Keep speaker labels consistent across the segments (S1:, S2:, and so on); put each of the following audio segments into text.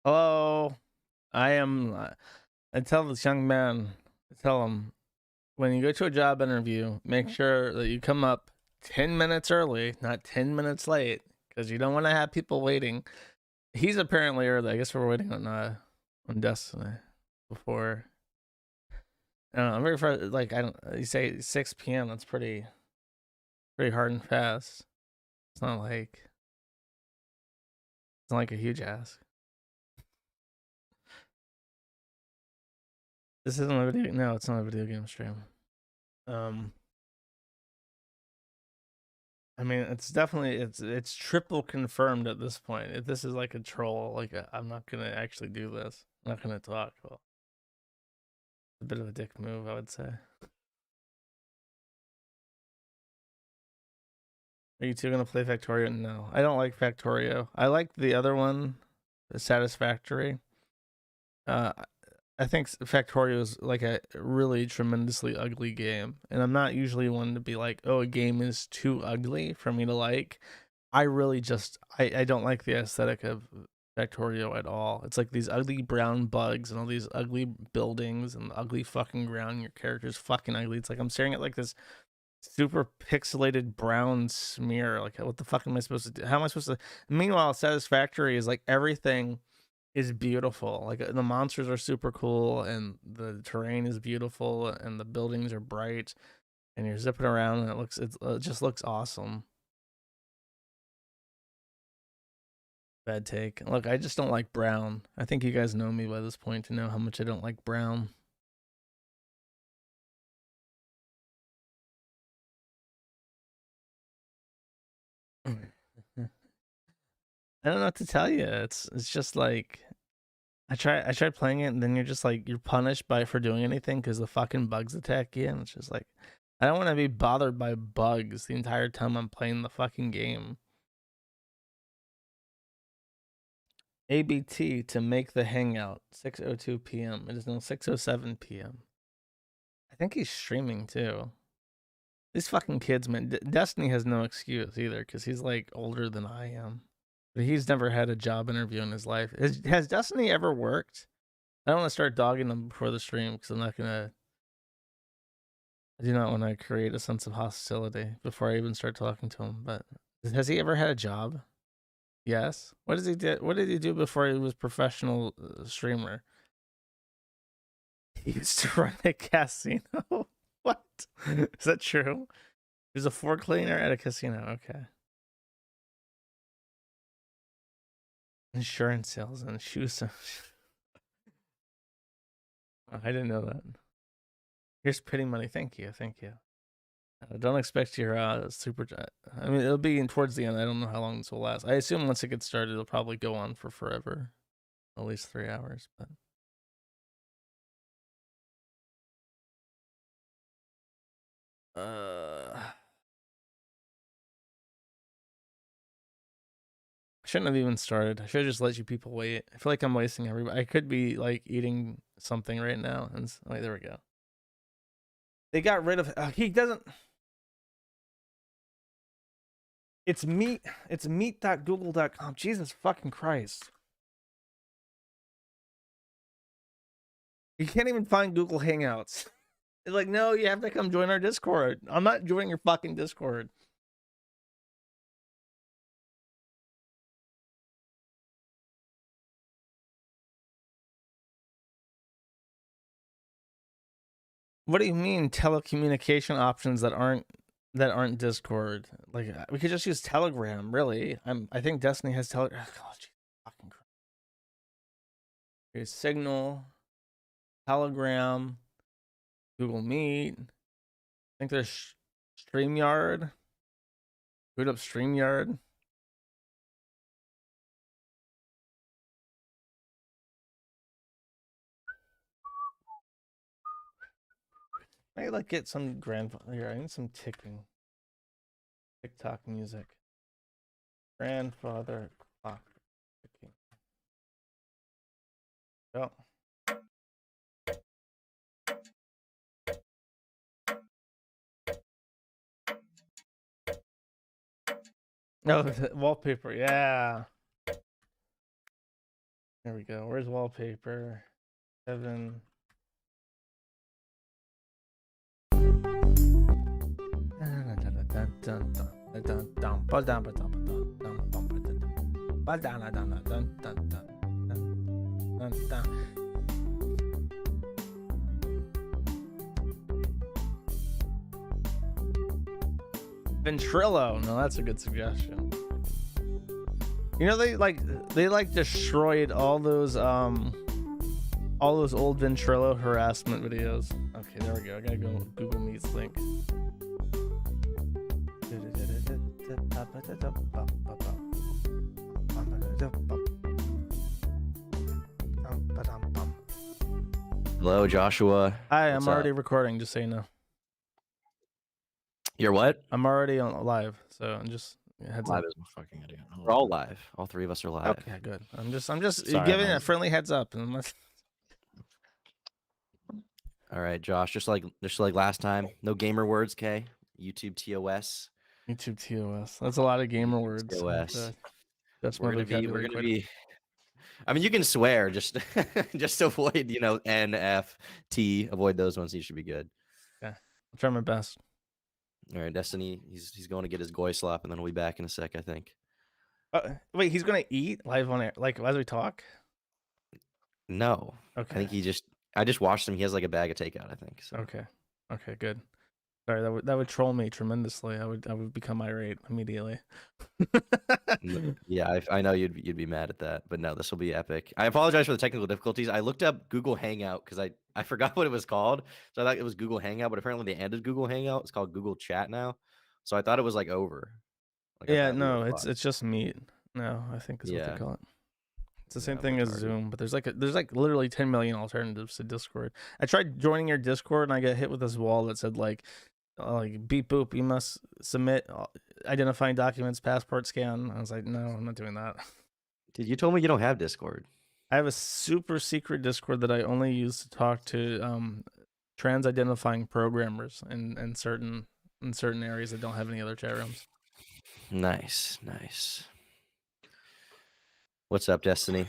S1: Hello, I am. I tell this young man, I tell him, when you go to a job interview, make sure that you come up 10 minutes early, not 10 minutes late, because you don't want to have people waiting. He's apparently early. I guess we're waiting on Destiny before. I don't know. I'm very far. Like I don't. You say 6 p.m. That's pretty hard and fast. It's not like a huge ask. This isn't a video. No, it's not a video game stream. Um, I mean, it's definitely it's triple confirmed at this point. If this is like a troll, I'm not gonna actually do this. I'm not gonna talk. Well, it's a bit of a dick move, I would say. Are you two gonna play Factorio? No, I don't like Factorio. I like the other one, the Satisfactory. I think Factorio is like a really tremendously ugly game, and I'm not usually one to be like, oh, a game is too ugly for me to like. I really just I don't like the aesthetic of Factorio at all. It's like these ugly brown bugs and all these ugly buildings and ugly fucking ground. Your character's fucking ugly. It's like I'm staring at like this super pixelated brown smear. Like, what the fuck am I supposed to do? How am I supposed to? Meanwhile, Satisfactory is like everything is beautiful. Like the monsters are super cool and the terrain is beautiful and the buildings are bright and you're zipping around and it just looks awesome. Bad take. Look, I just don't like brown. I think you guys know me by this point to know how much I don't like brown. I don't know what to tell you. It's just like I tried playing it and then you're just like you're punished by for doing anything because the fucking bugs attack you and it's just like I don't want to be bothered by bugs the entire time I'm playing the fucking game. ABT to make the hangout 6:02 p.m. It is now 6:07 p.m. I think he's streaming too. These fucking kids, man. Destiny has no excuse either because he's like older than I am. But he's never had a job interview in his life. Has Destiny ever worked? I don't want to start dogging him before the stream because I'm not gonna. I do not want to create a sense of hostility before I even start talking to him. But has he ever had a job? Yes. What does he do? What did he do before he was professional streamer? He used to run a casino. What? Is that true? He was a floor cleaner at a casino. Okay. Insurance sales and shoes. Oh, I didn't know that. Here's pity money. Thank you. Thank you. Don't expect your super. I mean, it'll be towards the end. I don't know how long this will last. I assume once it gets started, it'll probably go on for forever, at least 3 hours. But I shouldn't have even started. I should have just let you people wait. I feel like I'm wasting everybody. I could be like eating something right now. And wait, there we go. They got rid of. He doesn't. It's meat. It's meet.google.com. Jesus fucking Christ. You can't even find Google Hangouts. It's like, no, you have to come join our Discord. I'm not joining your fucking Discord. What do you mean telecommunication options that aren't Discord? Like we could just use Telegram, really. I think Destiny has Telegram. Oh, fucking Christ. Here's Signal, Telegram, Google Meet. I think there's StreamYard. Boot up StreamYard. I like get some grandfather here. I need some ticking. TikTok music. Grandfather clock ticking. Go. No, wallpaper. Yeah. There we go. Where's wallpaper? Kevin. Ventrilo. No, that's a good suggestion. You know, they destroyed all those old Ventrilo harassment videos. Okay, there we go. I gotta go Google Meets link.
S2: Hello, Joshua.
S1: Hi,
S2: What's
S1: I'm already
S2: up?
S1: recording, just so you know.
S2: You're what?
S1: I'm already on live, so I'm just heads
S3: Live
S1: up.
S3: is a fucking idiot.
S2: We're all live. All three of us are live.
S1: Okay, good. I'm just
S3: Sorry,
S1: giving
S3: man.
S1: a friendly heads up. And
S2: All right, Josh. Just like last time. No gamer words, K. YouTube TOS.
S1: YouTube TOS. That's a lot of gamer words.
S2: TOS.
S1: That's
S2: We're
S1: my
S2: gonna
S1: vocabulary.
S2: be. I mean, you can swear. Just avoid, N, F, T. Avoid those ones. You should be good.
S1: Yeah, I'll try my best.
S2: All right, Destiny. He's going to get his goy slop, and then we'll be back in a sec, I think.
S1: Wait, he's gonna eat live on air, like as we talk?
S2: No.
S1: Okay.
S2: I think I just watched him. He has like a bag of takeout, I think. So.
S1: Okay. Okay, good. Sorry, that would troll me tremendously. I would become irate immediately.
S2: Yeah, I know you'd be mad at that, but no, this will be epic. I apologize for the technical difficulties. I looked up Google Hangout because I forgot what it was called, so I thought it was Google Hangout, but apparently they ended Google Hangout. It's called Google Chat now, so I thought it was like over. Like,
S1: yeah, no, it's just Meet. No, I think is what they
S2: Yeah.
S1: call it. It's the same thing
S2: retarded.
S1: as Zoom, but there's like literally 10 million alternatives to Discord. I tried joining your Discord and I got hit with this wall that said like beep boop, you must submit identifying documents, passport scan. I was like, no, I'm not doing that.
S2: Dude, you told me you don't have Discord.
S1: I have a super secret Discord that I only use to talk to trans identifying programmers in certain areas that don't have any other chat rooms.
S2: Nice. What's up, Destiny?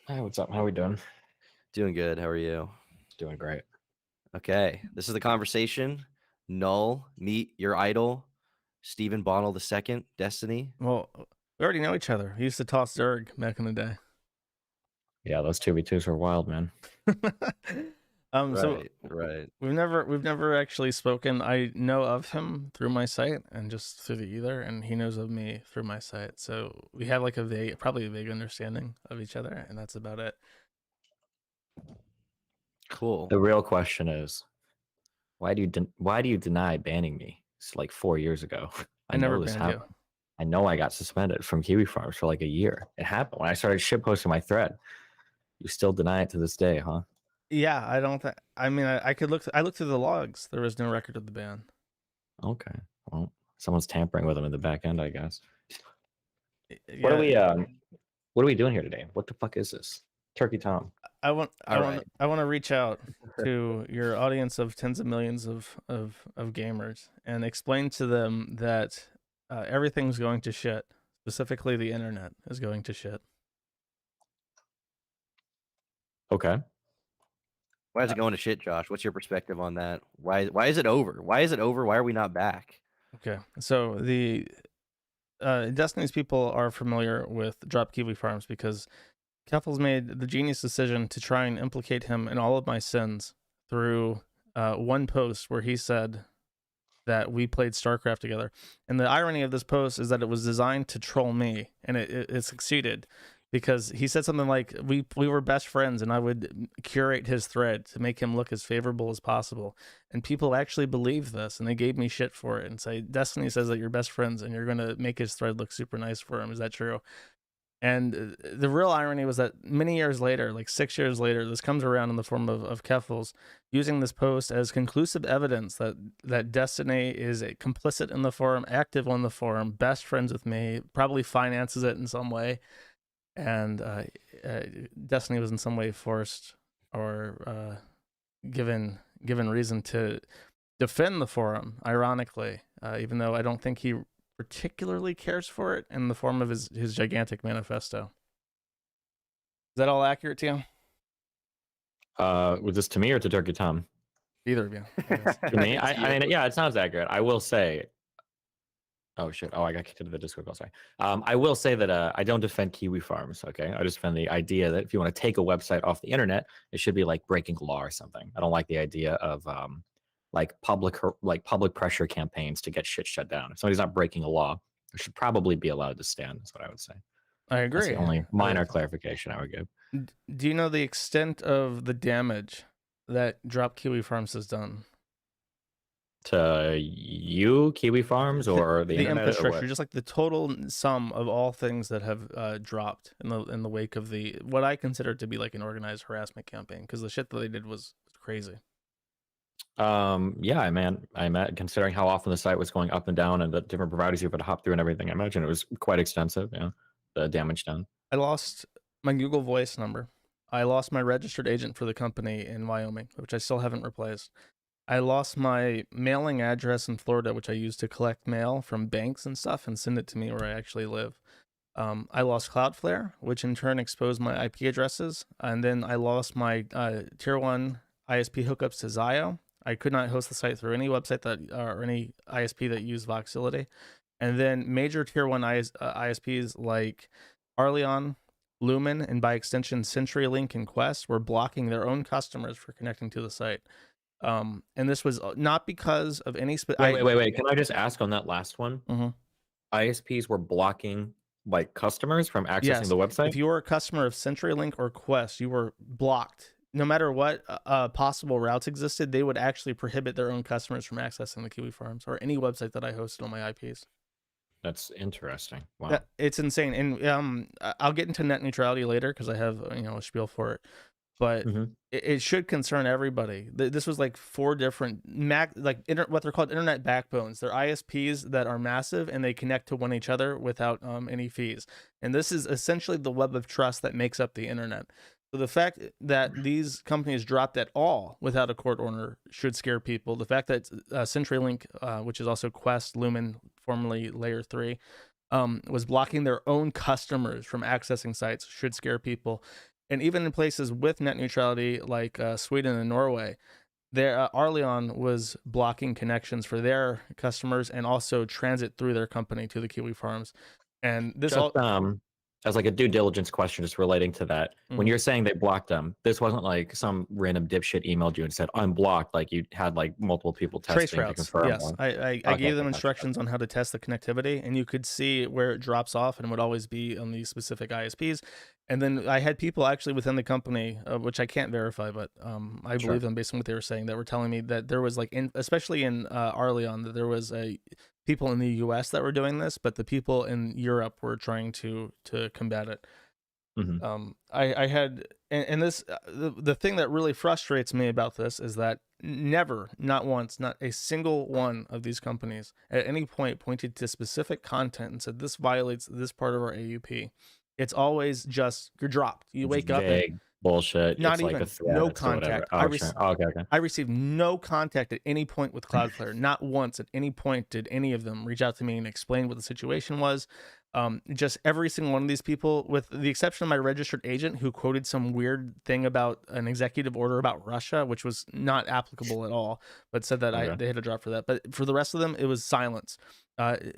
S3: Hi, what's up? How we doing?
S2: Doing good. How are you?
S3: Doing great.
S2: Okay, this is the conversation. Null, meet your idol, Stephen Bonnell II, Destiny.
S1: Well, we already know each other. He used to toss Zerg back in the day.
S3: Yeah, those 2v2s were wild, man.
S1: So
S2: Right.
S1: we've never actually spoken. I know of him through my site and just through the ether, and he knows of me through my site. So we have like probably a vague understanding of each other, and that's about it.
S2: Cool.
S3: The real question is, why do you deny banning me? It's like 4 years ago.
S1: I never
S3: know this
S1: banned you.
S3: happened. I know I got suspended from Kiwi Farms for like a year. It happened when I started shitposting my thread. You still deny it to this day, huh?
S1: Yeah, I don't think. I mean, I could look. I looked through the logs. There was no record of the ban.
S3: Okay. Well, someone's tampering with them in the back end, I guess.
S1: Yeah,
S3: What are we doing here today? What the fuck is this? Turkey Tom.
S1: I want to reach out to your audience of tens of millions of gamers and explain to them that everything's going to shit. Specifically, the internet is going to shit.
S3: Okay.
S2: Why is it going to shit, Josh? What's your perspective on that? Why is it over? Why is it over? Why are we not back?
S1: Okay, so the Destiny's people are familiar with Drop Kiwi Farms because Keffel's made the genius decision to try and implicate him in all of my sins through one post where he said that we played StarCraft together. And the irony of this post is that it was designed to troll me, and it succeeded because he said something like, we were best friends and I would curate his thread to make him look as favorable as possible. And people actually believed this, and they gave me shit for it and say, Destiny says that you're best friends and you're going to make his thread look super nice for him. Is that true? And the real irony was that many years later, like 6 years later, this comes around in the form of Keffels using this post as conclusive evidence that Destiny is complicit in the forum, active on the forum, best friends with me, probably finances it in some way. And Destiny was in some way forced or given reason to defend the forum, ironically, even though I don't think he particularly cares for it in the form of his gigantic manifesto. that all accurate to you?
S3: Was this to me or to Turkey Tom?
S1: Either of you, I guess.
S3: To me,
S2: It's
S3: I
S2: you.
S3: mean, yeah, it sounds accurate. I will say. Oh shit! Oh, I got kicked into the Discord call. Sorry. I will say that I don't defend Kiwi Farms. Okay, I just defend the idea that if you want to take a website off the internet, it should be like breaking law or something. I don't like the idea of like public pressure campaigns to get shit shut down. If somebody's not breaking a law, it should probably be allowed to stand. That's what I would say.
S1: I
S3: That's the
S1: agree.
S3: only minor clarification I would give.
S1: Do you know the extent of the damage that Drop Kiwi Farms has done?
S3: To you, Kiwi Farms, or the internet,
S1: infrastructure,
S3: or what?
S1: just like the total sum of all things that have dropped in the wake of the what I consider to be like an organized harassment campaign, because the shit that they did was crazy.
S3: Yeah, man. I met considering how often the site was going up and down and the different providers you had to hop through and everything. I imagine it was quite extensive. Yeah, the damage done.
S1: I lost my Google Voice number. I lost my registered agent for the company in Wyoming, which I still haven't replaced. I lost my mailing address in Florida, which I used to collect mail from banks and stuff and send it to me where I actually live. I lost Cloudflare, which in turn exposed my IP addresses. And then I lost my tier 1 ISP hookups to Zio. I could not host the site through any website that or any ISP that used Voxility. And then major tier 1 ISPs like Arleon, Lumen, and by extension CenturyLink and Quest were blocking their own customers for connecting to the site. And this was not because of any
S3: wait. Can I just ask on that last one?
S1: Mm-hmm.
S3: ISPs were blocking like customers from accessing the website?
S1: If you were a customer of CenturyLink or Quest, you were blocked. No matter what possible routes existed, they would actually prohibit their own customers from accessing the Kiwi Farms or any website that I hosted on my IPs.
S3: That's interesting. Wow.
S1: It's insane. And I'll get into net neutrality later because I have a spiel for it. But it should concern everybody. This was like 4 different what they're called internet backbones. They're ISPs that are massive and they connect to one each other without any fees. And this is essentially the web of trust that makes up the internet. So the fact that these companies dropped at all without a court order should scare people. The fact that CenturyLink, which is also Quest, Lumen, formerly Layer 3, was blocking their own customers from accessing sites should scare people. And even in places with net neutrality like Sweden and Norway, Arleon was blocking connections for their customers and also transit through their company to the Kiwi Farms. And this
S3: as like a due diligence question just relating to that. When you're saying they blocked them, this wasn't like some random dipshit emailed you and said I'm blocked. Like you had like multiple people testing to confirm.
S1: Yes, I gave them instructions on how to test the connectivity, and you could see where it drops off, and it would always be on these specific ISPs. And then I had people actually within the company, which I can't verify, but I believe them based on what they were saying, that were telling me that there was like, especially in Arleon, that there was people in the U.S. that were doing this, but the people in Europe were trying to combat it. I had, and this, the thing that really frustrates me about this is that never, not once, not a single one of these companies at any point pointed to specific content and said this violates this part of our AUP. It's always just you're dropped. You wake up and
S3: bullshit.
S1: Not
S3: it's
S1: even
S3: like a threat,
S1: no contact. I received no contact at any point with Cloudflare. Not once at any point did any of them reach out to me and explain what the situation was. Just every single one of these people, with the exception of my registered agent, who quoted some weird thing about an executive order about Russia, which was not applicable at all, but said that they had a drop for that. But for the rest of them, it was silence.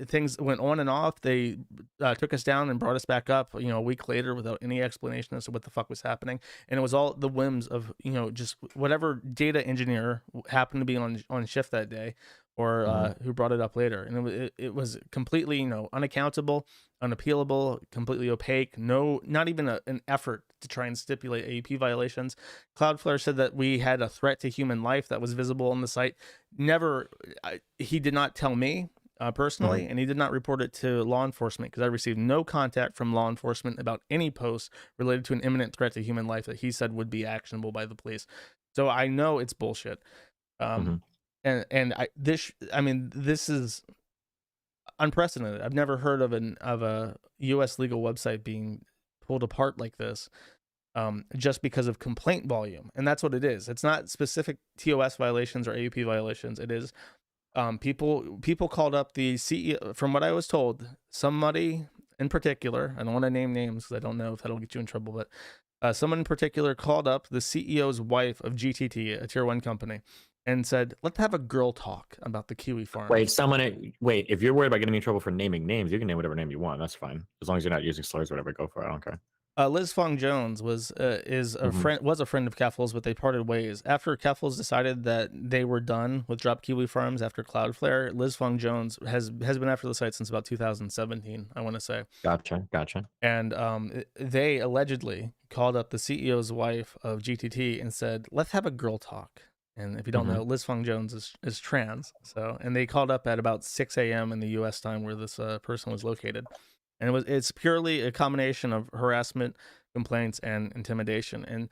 S1: Things went on and off. They took us down and brought us back up, a week later without any explanation as to what the fuck was happening. And it was all the whims of, just whatever data engineer happened to be on shift that day, or who brought it up later. And it was completely, unaccountable, unappealable, completely opaque. Not even an effort to try and stipulate AUP violations. Cloudflare said that we had a threat to human life that was visible on the site. He did not tell me personally, and he did not report it to law enforcement, because I received no contact from law enforcement about any posts related to an imminent threat to human life that he said would be actionable by the police. So I know it's bullshit. This is unprecedented. I've never heard of a U.S. legal website being pulled apart like this, just because of complaint volume. And that's what it is. It's not specific TOS violations or AUP violations. It is people called up the CEO. From what I was told, somebody in particular, I don't want to name names because I don't know if that'll get you in trouble, but Someone in particular called up the CEO's wife of GTT, a tier 1 company, and said, let's have a girl talk about the kiwi farms.
S3: Wait, if you're worried about getting me in trouble for naming names, you can name whatever name you want. That's fine. As long as you're not using slurs or whatever, go for it. I don't care.
S1: Liz Fong Jones was a friend of Keffel's, but they parted ways after Keffel's decided that they were done with Drop Kiwi Farms after Cloudflare. Liz Fong Jones has been after the site since about 2017, I want to say.
S3: Gotcha.
S1: And they allegedly called up the CEO's wife of GTT and said, "Let's have a girl talk." And if you don't know, Liz Fong Jones is trans. So, and they called up at about 6 a.m. in the U.S. time where this person was located. And it's purely a combination of harassment, complaints, and intimidation. And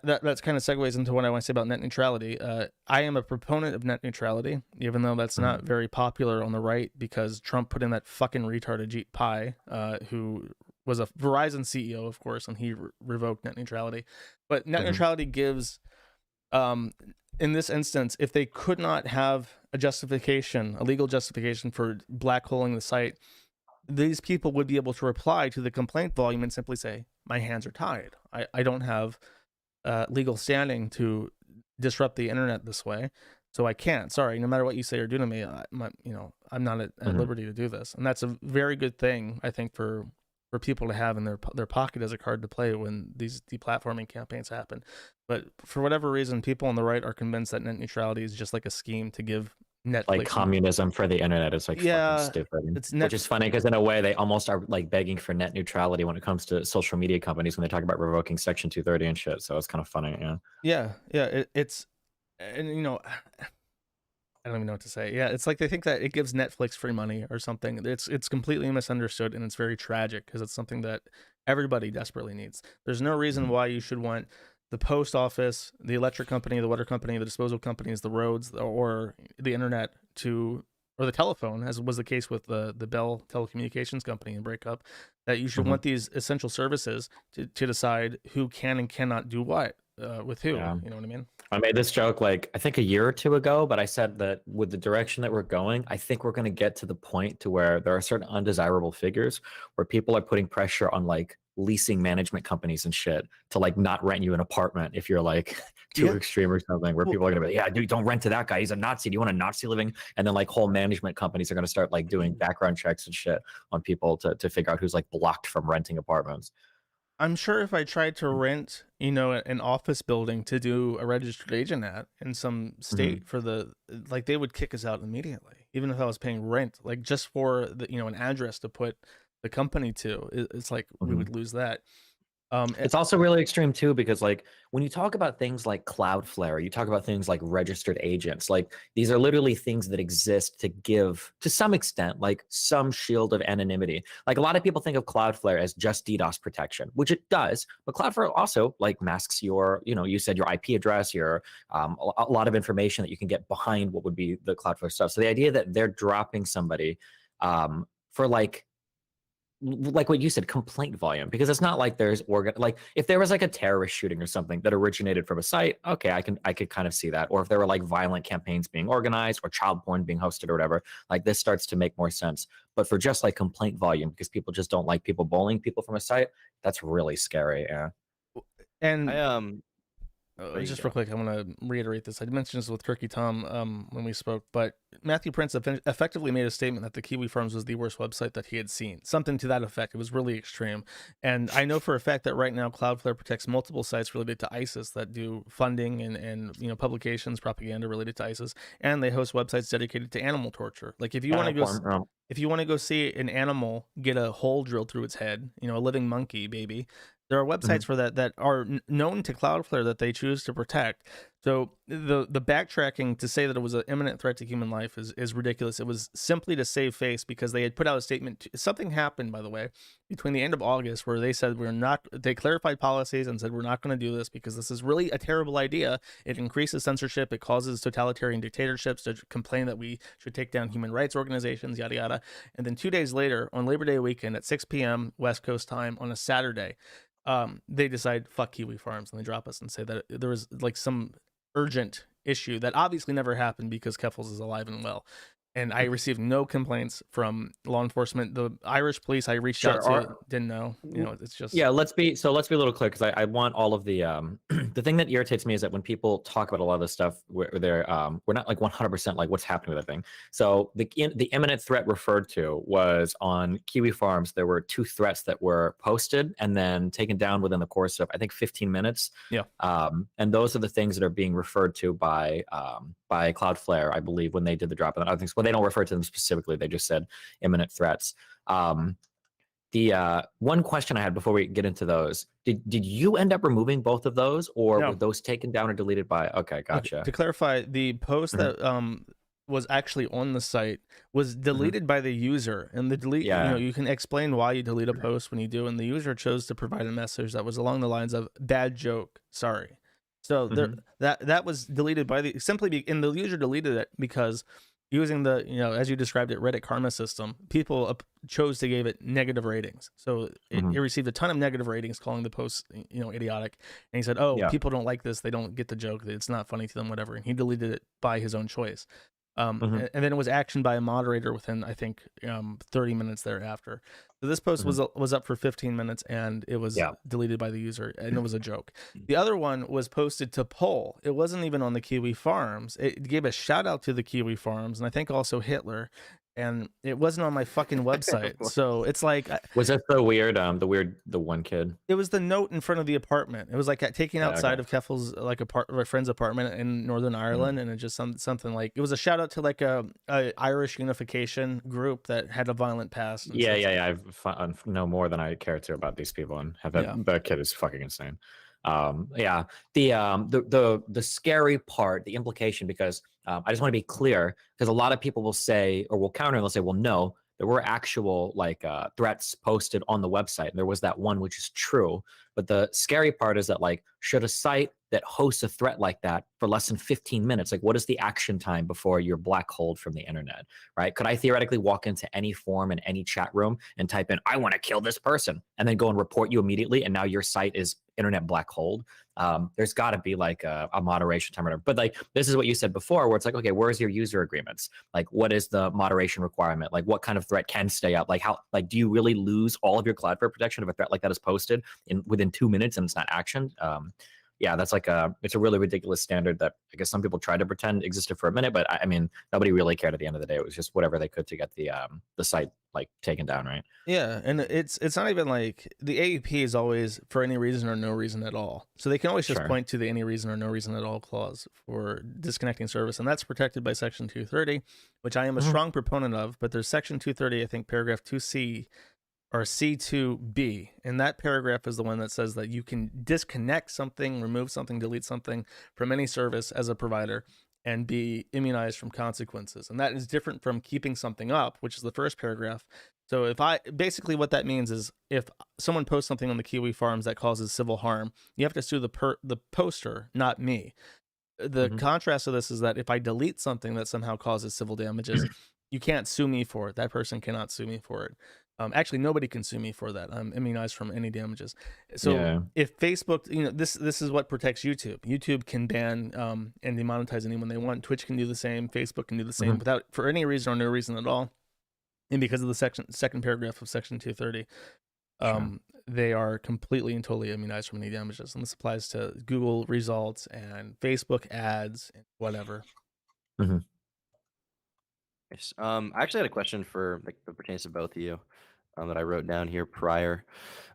S1: that's kind of segues into what I want to say about net neutrality. I am a proponent of net neutrality, even though that's not very popular on the right because Trump put in that fucking retard Ajit Pai, who was a Verizon CEO, of course, and he revoked net neutrality. But net neutrality gives, in this instance, if they could not have a justification, a legal justification for black holing the site, these people would be able to reply to the complaint volume and simply say, my hands are tied. I don't have legal standing to disrupt the internet this way, so I can't. Sorry, no matter what you say or do to me, I'm not at liberty to do this. And that's a very good thing, I think, for people to have in their pocket as a card to play when these deplatforming campaigns happen. But for whatever reason, people on the right are convinced that net neutrality is just like a scheme to give Netflix,
S3: like communism for the internet. Is like fucking stupid. Which is funny because in a way they almost are like begging for net neutrality when it comes to social media companies when they talk about revoking Section 230 and shit. So it's kind of funny.
S1: It's and I don't even know what to say. Yeah, it's like they think that it gives Netflix free money or something. It's completely misunderstood, and it's very tragic because it's something that everybody desperately needs. There's no reason why you should want the post office, the electric company, the water company, the disposal companies, the roads, or the internet or the telephone, as was the case with the Bell Telecommunications Company and breakup, that you should want these essential services to decide who can and cannot do what with who.
S3: Yeah.
S1: You know what I mean?
S3: I made this joke like I think a year or two ago, but I said that with the direction that we're going, I think we're going to get to the point to where there are certain undesirable figures where people are putting pressure on like leasing management companies and shit to like not rent you an apartment if you're like too extreme or something, where people are going to be, yeah, dude, don't rent to that guy. He's a Nazi. Do you want a Nazi living? And then like whole management companies are going to start like doing background checks and shit on people to figure out who's like blocked from renting apartments.
S1: I'm sure if I tried to rent, an office building to do a registered agent at in some state for they would kick us out immediately, even if I was paying rent, like just for an address to put the company to. It's like we would lose that.
S3: It's also really extreme too, because like when you talk about things like Cloudflare, you talk about things like registered agents, like these are literally things that exist to give to some extent, like some shield of anonymity. Like a lot of people think of Cloudflare as just DDoS protection, which it does, but Cloudflare also like masks your, you said your IP address, your a lot of information that you can get behind what would be the Cloudflare stuff. So the idea that they're dropping somebody for like what you said, complaint volume, because it's not like there's like if there was like a terrorist shooting or something that originated from a site, okay, I could kind of see that. Or if there were like violent campaigns being organized or child porn being hosted or whatever, like this starts to make more sense. But for just like complaint volume, because people just don't like people bullying people from a site, that's really scary. Yeah.
S1: And just real quick, I want to reiterate this. I mentioned this with Turkey Tom when we spoke, but Matthew Prince effectively made a statement that the Kiwi Farms was the worst website that he had seen. Something to that effect. It was really extreme. And I know for a fact that right now Cloudflare protects multiple sites related to ISIS that do funding and publications, propaganda related to ISIS, and they host websites dedicated to animal torture. Like if you want to go see an animal get a hole drilled through its head, a living monkey baby, there are websites for that are known to Cloudflare that they choose to protect. So the backtracking to say that it was an imminent threat to human life is ridiculous. It was simply to save face because they had put out a statement. Something happened, by the way, between the end of August where they said they clarified policies and said we're not going to do this because this is really a terrible idea. It increases censorship. It causes totalitarian dictatorships to complain that we should take down human rights organizations, yada, yada. And then 2 days later, on Labor Day weekend at 6 p.m. West Coast time on a Saturday, they decide fuck Kiwi Farms and they drop us and say that there was like some urgent issue that obviously never happened because Keffels is alive and well. and I received no complaints from law enforcement. The Irish police I reached out
S3: Sure.
S1: to didn't know. You know, it's just
S3: Yeah, let's be a little clear because I want all of the the thing that irritates me is that when people talk about a lot of this stuff where they're we're not like 100% like what's happening with that thing. So the imminent threat referred to was on Kiwi Farms. There were 2 threats that were posted and then taken down within the course of I think 15 minutes.
S1: Yeah.
S3: And those are the things that are being referred to by Cloudflare, I believe, when they did the drop and other things. Well, they don't refer to them specifically. They just said imminent threats. The one question I had before we get into those, did you end up removing both of those, or
S1: No.
S3: were those taken down or deleted by? Okay, gotcha.
S1: To clarify, the post that was actually on the site was deleted by the user, and the delete,
S3: Yeah.
S1: you know, you can explain why you delete a post when you do, and the user chose to provide a message that was along the lines of "bad joke, sorry." So there, that was deleted by the and the user deleted it because using the, you know, as you described it, Reddit karma system, people chose to give it negative ratings. So it received a ton of negative ratings, calling the post, you know, idiotic. And he said, "Oh,
S3: Yeah.
S1: people don't like this. They don't get the joke. It's not funny to them, whatever." And he deleted it by his own choice. And then it was actioned by a moderator within, I think, 30 minutes thereafter. So this post was up for 15 minutes, and it was deleted by the user, and it was a joke. The other one was posted to poll. It wasn't even on the Kiwi Farms. It gave a shout out to the Kiwi Farms, and I think also Hitler. And it wasn't on my fucking website. So it's like,
S3: was that the one kid?
S1: it was the note in front of the apartment. It was like taking outside of Keffel's like my friend's apartment in Northern Ireland, and it just something like, it was a shout out to like a Irish unification group that had a violent past.
S3: Yeah. I know more than I care to about these people, and have that kid is fucking insane. The scary part, the implication, because I just want to be clear, because a lot of people will say, or will counter, and they'll say, well, no, there were actual like threats posted on the website, and there was that one, which is true. But the scary part is that, like, should a site that hosts a threat like that for less than 15 minutes, like, what is the action time before you're black holed from the internet, right? Could I theoretically walk into any forum in any chat room and type in, "I want to kill this person," and then go and report you immediately, and now your site is internet black holed? There's got to be like a moderation time or whatever. But like, this is what you said before, where it's like, okay, where's your user agreements? Like, what is the moderation requirement? Like, what kind of threat can stay up? Like, how, like, do you really lose all of your Cloudflare protection if a threat like that is posted within 2 minutes and it's not actioned? Yeah, that's like it's a really ridiculous standard that I guess some people tried to pretend existed for a minute, but I mean, nobody really cared at the end of the day. It was just whatever they could to get the site like taken down, right?
S1: Yeah, and it's not even like the AEP is always for any reason or no reason at all. So they can always just point to the any reason or no reason at all clause for disconnecting service, and that's protected by Section 230, which I am a strong proponent of. But there's Section 230, I think, paragraph 2C or C2B, and that paragraph is the one that says that you can disconnect something, remove something, delete something from any service as a provider and be immunized from consequences. And that is different from keeping something up, which is the first paragraph. So if basically what that means is if someone posts something on the Kiwi Farms that causes civil harm, you have to sue the poster, not me. The contrast of this is that if I delete something that somehow causes civil damages, you can't sue me for it. That person cannot sue me for it. Actually, nobody can sue me for that. I'm immunized from any damages. So if Facebook, you know, this is what protects YouTube. YouTube can ban and demonetize anyone they want. Twitch can do the same. Facebook can do the same without, for any reason or no reason at all. And because of the second paragraph of Section 230, they are completely and totally immunized from any damages. And this applies to Google results and Facebook ads and whatever.
S2: Nice. I actually had a question for like that pertains to both of you that I wrote down here prior.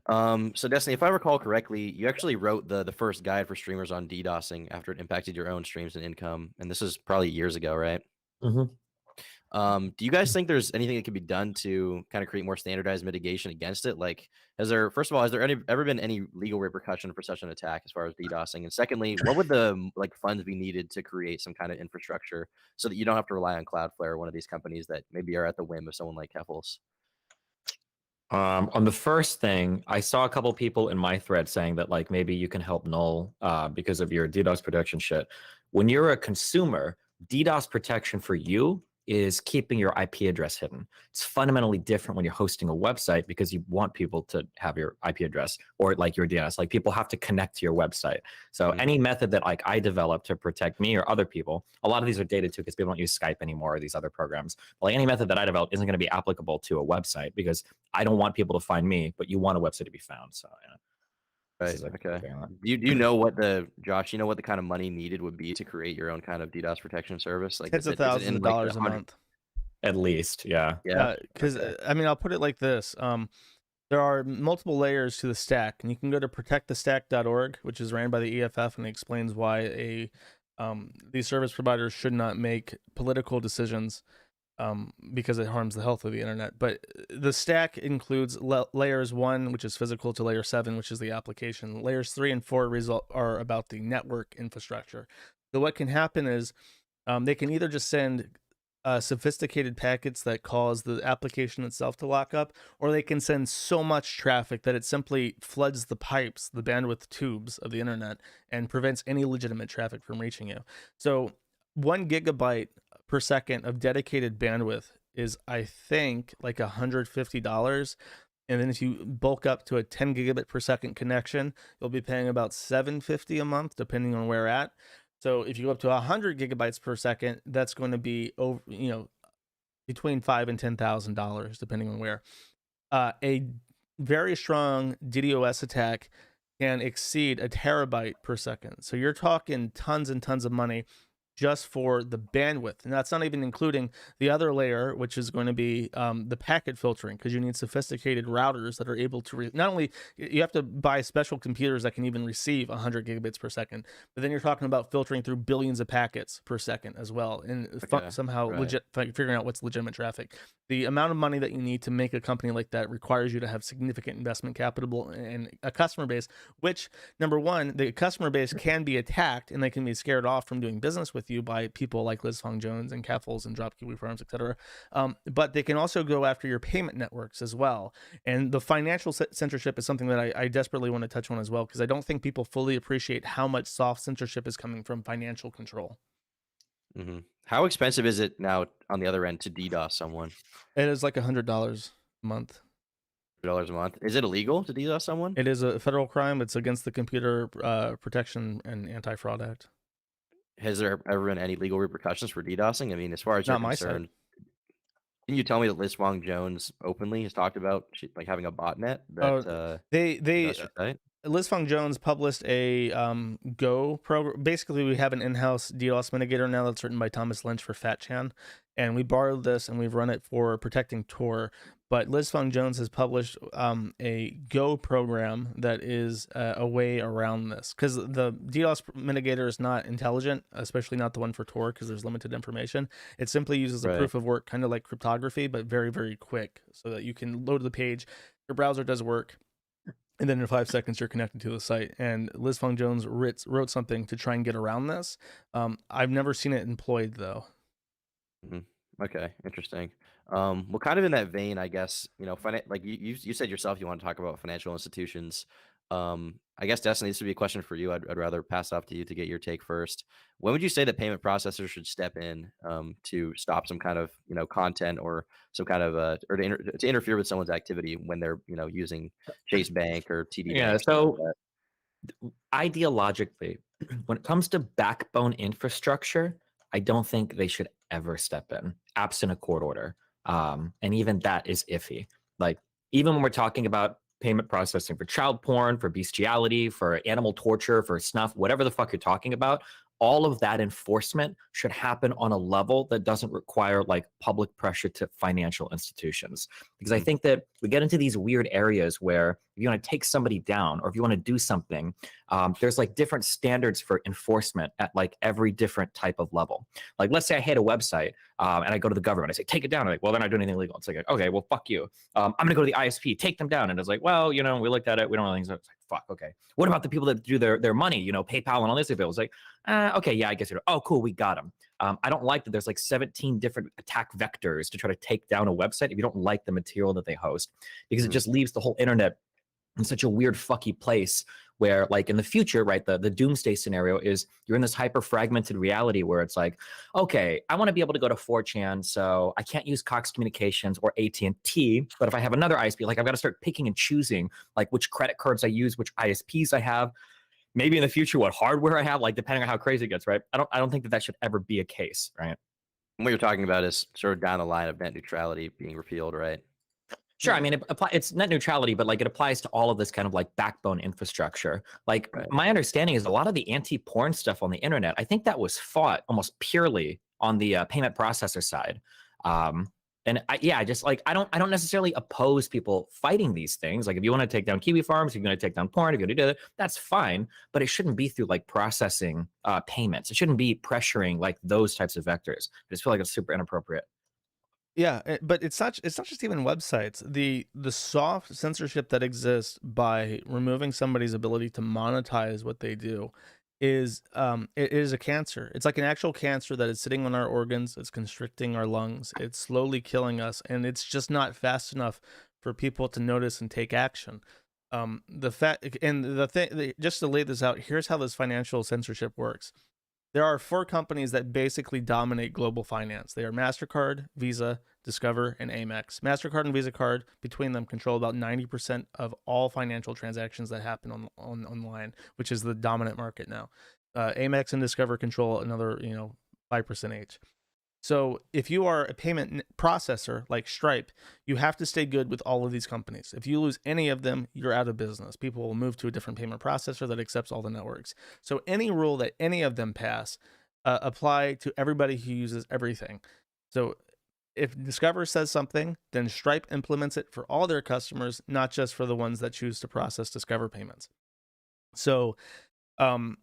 S2: So Destiny, if I recall correctly, you actually wrote the first guide for streamers on DDoSing after it impacted your own streams and income, and this is probably years ago, right? Do you guys think there's anything that can be done to kind of create more standardized mitigation against it? Like, first of all, has there ever been any legal repercussion for such an attack as far as DDoSing? And secondly, what would the like funds be needed to create some kind of infrastructure so that you don't have to rely on Cloudflare or one of these companies that maybe are at the whim of someone like Keffels?
S3: On the first thing, I saw a couple people in my thread saying that like maybe you can help null because of your DDoS protection shit. When you're a consumer, DDoS protection for you is keeping your IP address hidden. It's fundamentally different when you're hosting a website because you want people to have your IP address or like your DNS. Like people have to connect to your website. So any method that like I develop to protect me or other people, a lot of these are dated too because people don't use Skype anymore or these other programs. But like any method that I develop isn't going to be applicable to a website because I don't want people to find me, but you want a website to be found. So
S2: Right. Okay. Do you know what Josh? You know what the kind of money needed would be to create your own kind of DDoS protection service? Like,
S1: Tens of
S2: is it in
S1: thousands of
S2: like
S1: dollars a month.
S3: At least, yeah.
S1: Because I mean, I'll put it like this: there are multiple layers to the stack, and you can go to protectthestack.org, which is ran by the EFF, and it explains why these service providers should not make political decisions because it harms the health of the internet. But the stack includes layers 1, which is physical, to layer 7, which is the application. Layers 3 and 4 are about the network infrastructure. So what can happen is they can either just send sophisticated packets that cause the application itself to lock up, or they can send so much traffic that it simply floods the pipes, the bandwidth tubes of the internet, and prevents any legitimate traffic from reaching you. So 1 gigabyte per second of dedicated bandwidth is, I think, like $150. And then if you bulk up to a 10 gigabit per second connection, you'll be paying about $750 a month, depending on where at. So if you go up to 100 gigabytes per second, that's going to be over, between $5,000 and $10,000, depending on where. A very strong DDoS attack can exceed a terabyte per second. So you're talking tons and tons of money just for the bandwidth. And that's not even including the other layer, which is going to be the packet filtering, because you need sophisticated routers that are able to not only you have to buy special computers that can even receive 100 gigabits per second, but then you're talking about filtering through billions of packets per second as well, and somehow figuring out what's legitimate traffic. The amount of money that you need to make a company like that requires you to have significant investment capital and a customer base, which, number one, the customer base can be attacked and they can be scared off from doing business with you by people like Liz Fong Jones and Keffels and Drop Kiwi Farms, etc. But they can also go after your payment networks as well. And the financial censorship is something that I desperately want to touch on as well, because I don't think people fully appreciate how much soft censorship is coming from financial control.
S2: Mm-hmm. How expensive is it now on the other end to DDoS someone?
S1: It is like $100 a month.
S2: $100 a month. Is it illegal to DDoS someone?
S1: It is a federal crime. It's against the Computer Protection and Anti-Fraud Act.
S2: Has there ever been any legal repercussions for DDoSing? I mean, as far as you're concerned, can you tell me that Liz Fong Jones openly has talked about like having a botnet?
S1: Liz Fong Jones published a Go program. Basically, we have an in-house DDoS mitigator now that's written by Thomas Lynch for FatChan, and we borrowed this and we've run it for protecting Tor. But Liz Fong Jones has published a Go program that is a way around this, because the DDoS mitigator is not intelligent, especially not the one for Tor, because there's limited information. It simply uses a proof of work, kind of like cryptography, but very, very quick, so that you can load the page, your browser does work, and then in 5 seconds you're connected to the site. And Liz Fong Jones wrote something to try and get around this. I've never seen it employed though.
S2: Mm-hmm. Okay, interesting. Well, kind of in that vein, I guess, like you said yourself, you want to talk about financial institutions. I guess, Destiny, this would be a question for you. I'd rather pass off to you to get your take first. When would you say that payment processors should step in to stop some kind of content or some kind of or to interfere with someone's activity when they're using Chase Bank or TD Bank?
S3: Yeah. So ideologically, when it comes to backbone infrastructure, I don't think they should ever step in, absent a court order. And even that is iffy. Like, even when we're talking about payment processing for child porn, for bestiality, for animal torture, for snuff, whatever the fuck you're talking about, all of that enforcement should happen on a level that doesn't require like public pressure to financial institutions. Because I think that we get into these weird areas where if you want to take somebody down or if you want to do something, there's like different standards for enforcement at like every different type of level. Like, let's say I hate a website and I go to the government, I say, take it down. I'm like, well, they're not doing anything illegal. It's like, okay, well, fuck you. I'm going to go to the ISP, take them down. And it's like, well, we looked at it. We don't really think so. It's like, fuck, okay. What about the people that do their money, PayPal and all this? It's like, okay, yeah, I guess you're, oh, cool, we got them. I don't like that there's like 17 different attack vectors to try to take down a website if you don't like the material that they host, because it just leaves the whole internet in such a weird fucky place where, like, in the future, right, the doomsday scenario is you're in this hyper fragmented reality where it's like, okay, I want to be able to go to 4chan, so I can't use Cox Communications or AT&T, but if I have another ISP, like, I've got to start picking and choosing like which credit cards I use, which ISPs I have, maybe in the future what hardware I have, like, depending on how crazy it gets, right? I don't think that should ever be a case, right?
S2: And what you're talking about is sort of down the line of net neutrality being repealed, right?
S3: Sure.
S1: Yeah.
S3: I mean, it's net neutrality, but like it applies to all of this kind of like backbone infrastructure. Like
S2: Right.
S3: my understanding is a lot of the anti-porn stuff on the internet, I think that was fought almost purely on the payment processor side. And I just like I don't necessarily oppose people fighting these things. Like if you want to take down Kiwi Farms, if you're going to take down porn, if you're going to do that, that's fine. But it shouldn't be through like processing payments. It shouldn't be pressuring like those types of vectors. I just feel like it's super inappropriate.
S1: Yeah, but it's not just even websites. The soft censorship that exists by removing somebody's ability to monetize what they do is it is a cancer. It's like an actual cancer that is sitting on our organs, it's constricting our lungs, it's slowly killing us, and it's just not fast enough for people to notice and take action. The fact and the thing, just to lay this out, here's how this financial censorship works. There are 4 companies that basically dominate global finance. They are MasterCard, Visa, Discover, and Amex. MasterCard and Visa Card, between them, control about 90% of all financial transactions that happen online, which is the dominant market now. Amex and Discover control another, 5% each. So if you are a payment processor like Stripe, you have to stay good with all of these companies. If you lose any of them, you're out of business. People will move to a different payment processor that accepts all the networks. So any rule that any of them pass apply to everybody who uses everything. So if Discover says something, then Stripe implements it for all their customers, not just for the ones that choose to process Discover payments. So, and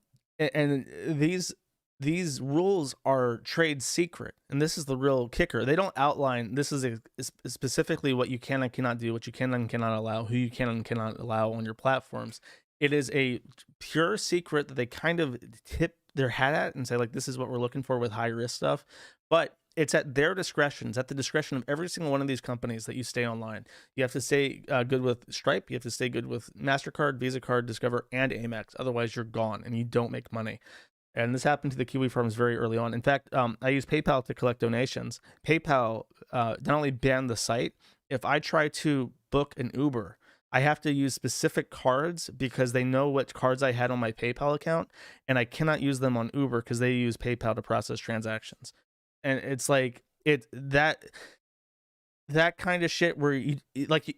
S1: these rules are trade secret, and this is the real kicker. They don't outline, this is specifically what you can and cannot do, what you can and cannot allow, who you can and cannot allow on your platforms. It is a pure secret that they kind of tip their hat at and say, like, this is what we're looking for with high risk stuff. But it's at their discretion. It's at the discretion of every single one of these companies that you stay online. You have to stay good with Stripe. You have to stay good with MasterCard, Visa Card, Discover, and Amex. Otherwise, you're gone and you don't make money. And this happened to the Kiwi Farms very early on. In fact, I use PayPal to collect donations. PayPal not only banned the site, if I try to book an Uber, I have to use specific cards because they know what cards I had on my PayPal account, and I cannot use them on Uber because they use PayPal to process transactions. And it's like that kind of shit where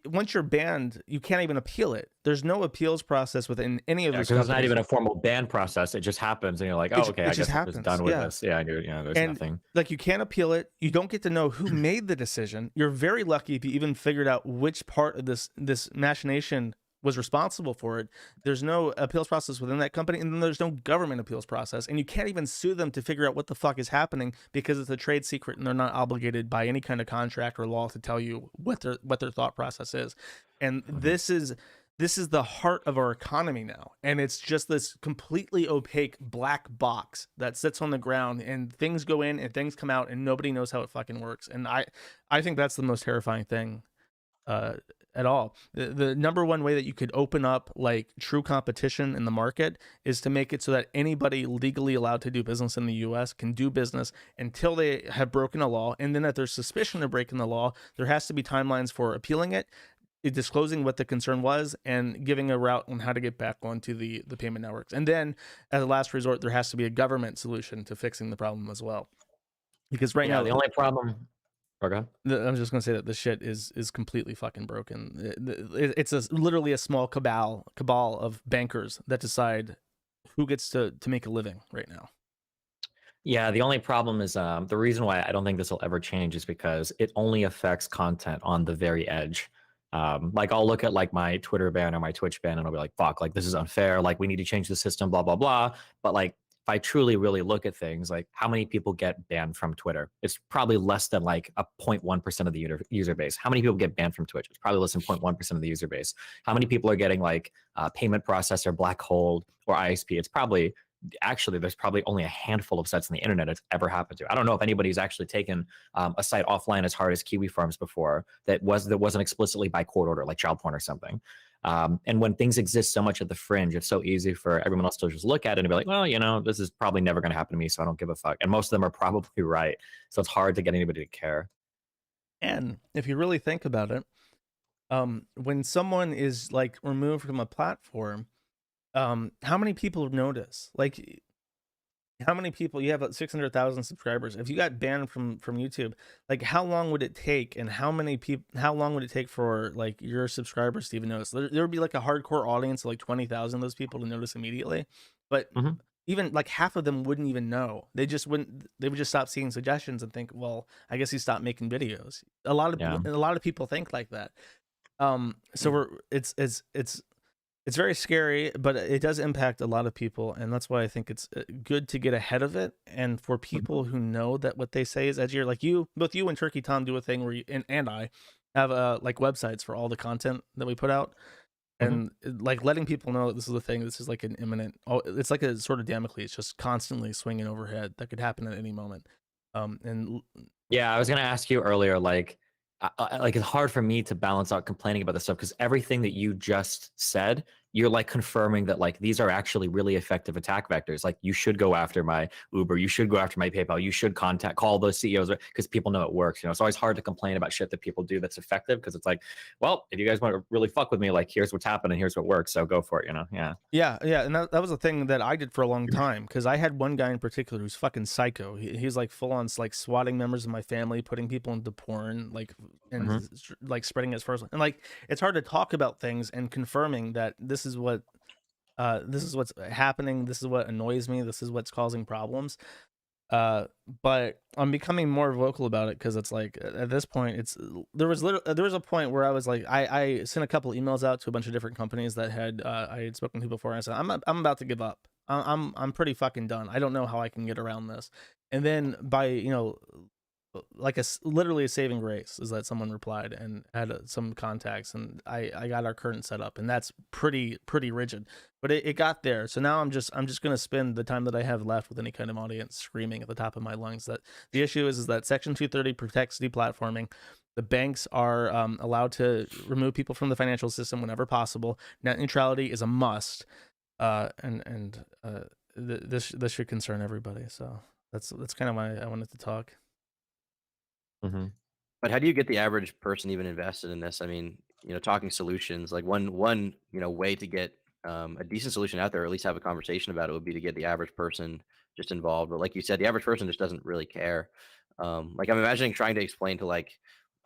S1: once you're banned, you can't even appeal it. There's no appeals process within any of those.
S3: Because it's not even a formal ban process. It just happens, and you're like, oh, okay, I guess I'm just done with this. Yeah, I do. There's nothing.
S1: Like, you can't appeal it. You don't get to know who made the decision. You're very lucky if you even figured out which part of this machination was responsible for it. There's no appeals process within that company, and then there's no government appeals process, and you can't even sue them to figure out what the fuck is happening because it's a trade secret and they're not obligated by any kind of contract or law to tell you what their thought process is. And this is the heart of our economy now, and it's just this completely opaque black box that sits on the ground, and things go in and things come out and nobody knows how it fucking works. And I think that's the most terrifying thing at all. The number one way that you could open up like true competition in the market is to make it so that anybody legally allowed to do business in the US can do business until they have broken a law. And then if there's suspicion of breaking the law, there has to be timelines for appealing it, disclosing what the concern was, and giving a route on how to get back onto the payment networks. And then as a last resort, there has to be a government solution to fixing the problem as well. Because right now
S3: the only problem. Okay.
S1: I'm just gonna say that this shit is completely fucking broken. It's literally a small cabal of bankers that decide who gets to make a living right now.
S3: Yeah, the only problem is the reason why I don't think this will ever change is because it only affects content on the very edge. Like I'll look at like my Twitter ban or my Twitch ban and I'll be like, fuck, like this is unfair. Like we need to change the system, blah, blah, blah. But like, if I truly really look at things, like how many people get banned from Twitter? It's probably less than like a 0.1% of the user base. How many people get banned from Twitch? It's probably less than 0.1% of the user base. How many people are getting like payment processor, black hole, or ISP? It's probably, actually, there's probably only a handful of sites on the internet it's ever happened to. I don't know if anybody's actually taken a site offline as hard as Kiwi Farms before that wasn't explicitly by court order, like child porn or something. And when things exist so much at the fringe, it's so easy for everyone else to just look at it and be like, well, this is probably never going to happen to me, so I don't give a fuck. And most of them are probably right. So it's hard to get anybody to care.
S1: And if you really think about it, when someone is like removed from a platform, how many people notice? Like, how many people you have 600,000 subscribers? If you got banned from YouTube, like how long would it take, and how long would it take for like your subscribers to even notice? There would be like a hardcore audience of like 20,000 of those people to notice immediately, but
S3: Mhm.
S1: even like half of them wouldn't even know. They would just stop seeing suggestions and think, well, I guess he stopped making videos.
S3: Yeah.
S1: A lot of people think like that. So it's very scary, but it does impact a lot of people, and that's why I think it's good to get ahead of it. And for
S3: Mhm.
S1: people who know that what they say is edgier, like you, both you and Turkey Tom do a thing where and I have like websites for all the content that we put out,
S3: Mhm.
S1: and like letting people know that this is a thing. This is like an imminent. Oh, it's like a sort of Damocles, just constantly swinging overhead that could happen at any moment. And
S3: Yeah, I was gonna ask you earlier, like it's hard for me to balance out complaining about this stuff because everything that you just said, you're like confirming that like these are actually really effective attack vectors. Like you should go after my Uber, you should go after my PayPal, you should call those CEOs because people know it works. It's always hard to complain about shit that people do that's effective because it's like, well, if you guys want to really fuck with me, like here's what's happening, here's what works, so go for it. Yeah.
S1: yeah, and that was a thing that I did for a long time, because I had one guy in particular who's fucking psycho. He's like full on like swatting members of my family, putting people into porn, like and
S3: Hmm.
S1: like spreading his first. And like it's hard to talk about things and confirming that this is what's happening. This is what annoys me. This is what's causing problems. But I'm becoming more vocal about it, because it's like at this point, there was a point where I was like, I sent a couple emails out to a bunch of different companies that had I had spoken to before, and I said I'm about to give up. I'm pretty fucking done. I don't know how I can get around this. And then by like literally a saving grace is that someone replied and had some contacts, and I got our current setup, and that's pretty rigid, but it got there. So now I'm just gonna spend the time that I have left with any kind of audience screaming at the top of my lungs that the issue is that Section 230 protects deplatforming. The banks are allowed to remove people from the financial system whenever possible. Net neutrality is a must, this should concern everybody. So that's kind of why I wanted to talk.
S3: Hmm.
S2: But how do you get the average person even invested in this? I mean, talking solutions, like one way to get a decent solution out there, or at least have a conversation about it, would be to get the average person just involved. But like you said, the average person just doesn't really care. Like I'm imagining trying to explain to like